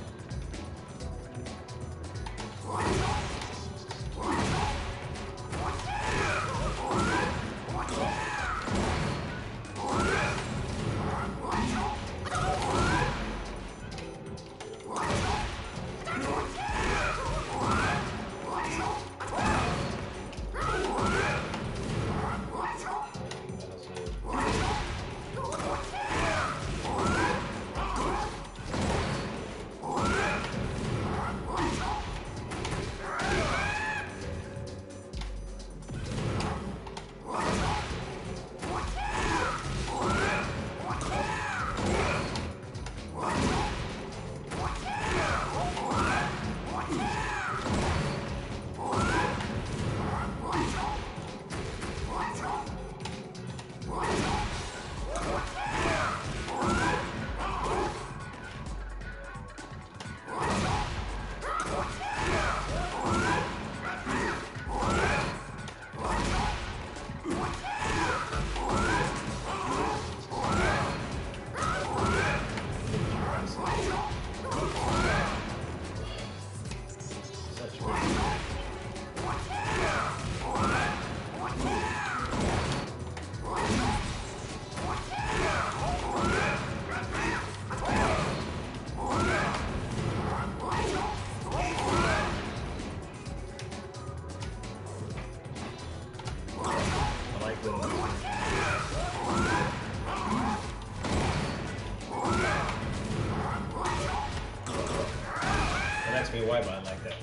A: Ask me why, but I like that.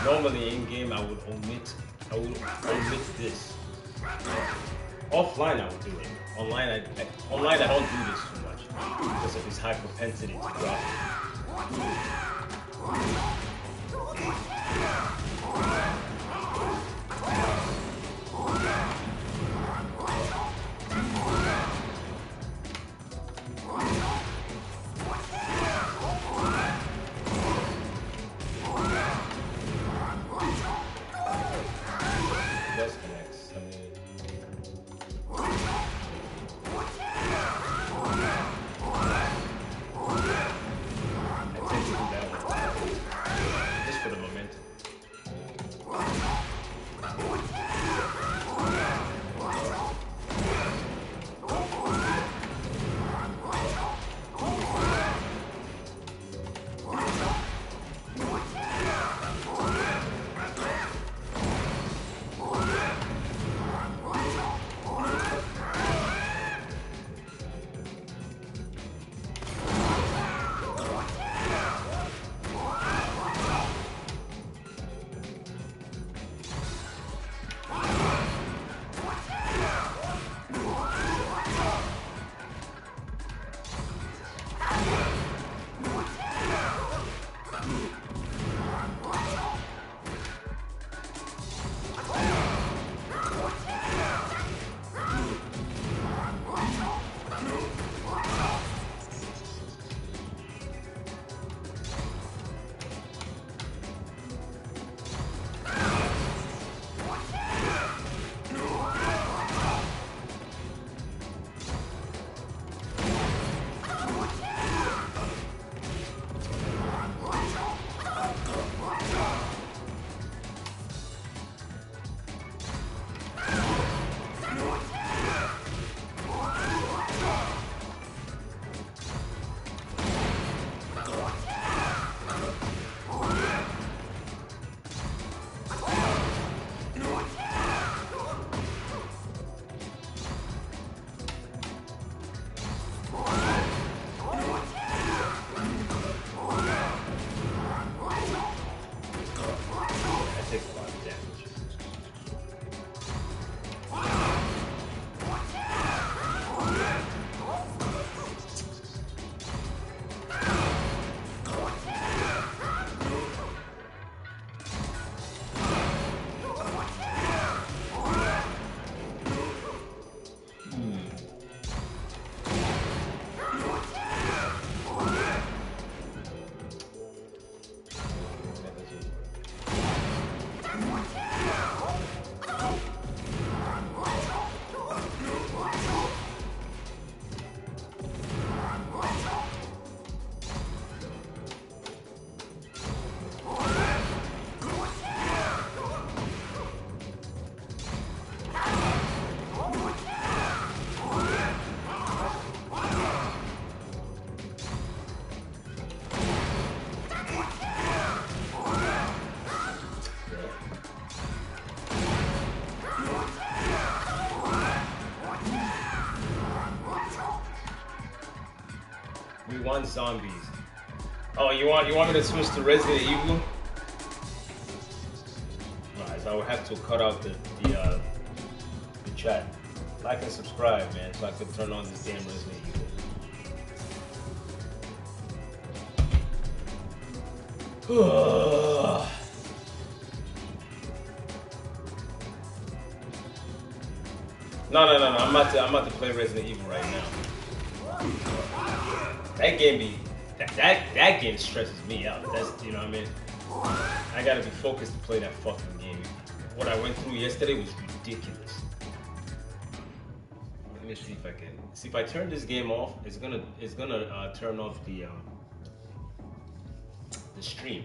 A: Normally in game I would omit this. Offline I would do it. Online I don't do this too much because of his high propensity to drop. damage. We want zombies. Oh, you want me to switch to Resident Evil? Alright, so I would have to cut out the chat. Like and subscribe, man, so I could turn on this damn Resident Evil. No. I'm about to play Resident Evil right now. That game that game stresses me out. That's, you know what I mean? I gotta be focused to play that fucking game. What I went through yesterday was ridiculous. Let me see if I can. See, if I turn this game off, it's gonna turn off the stream.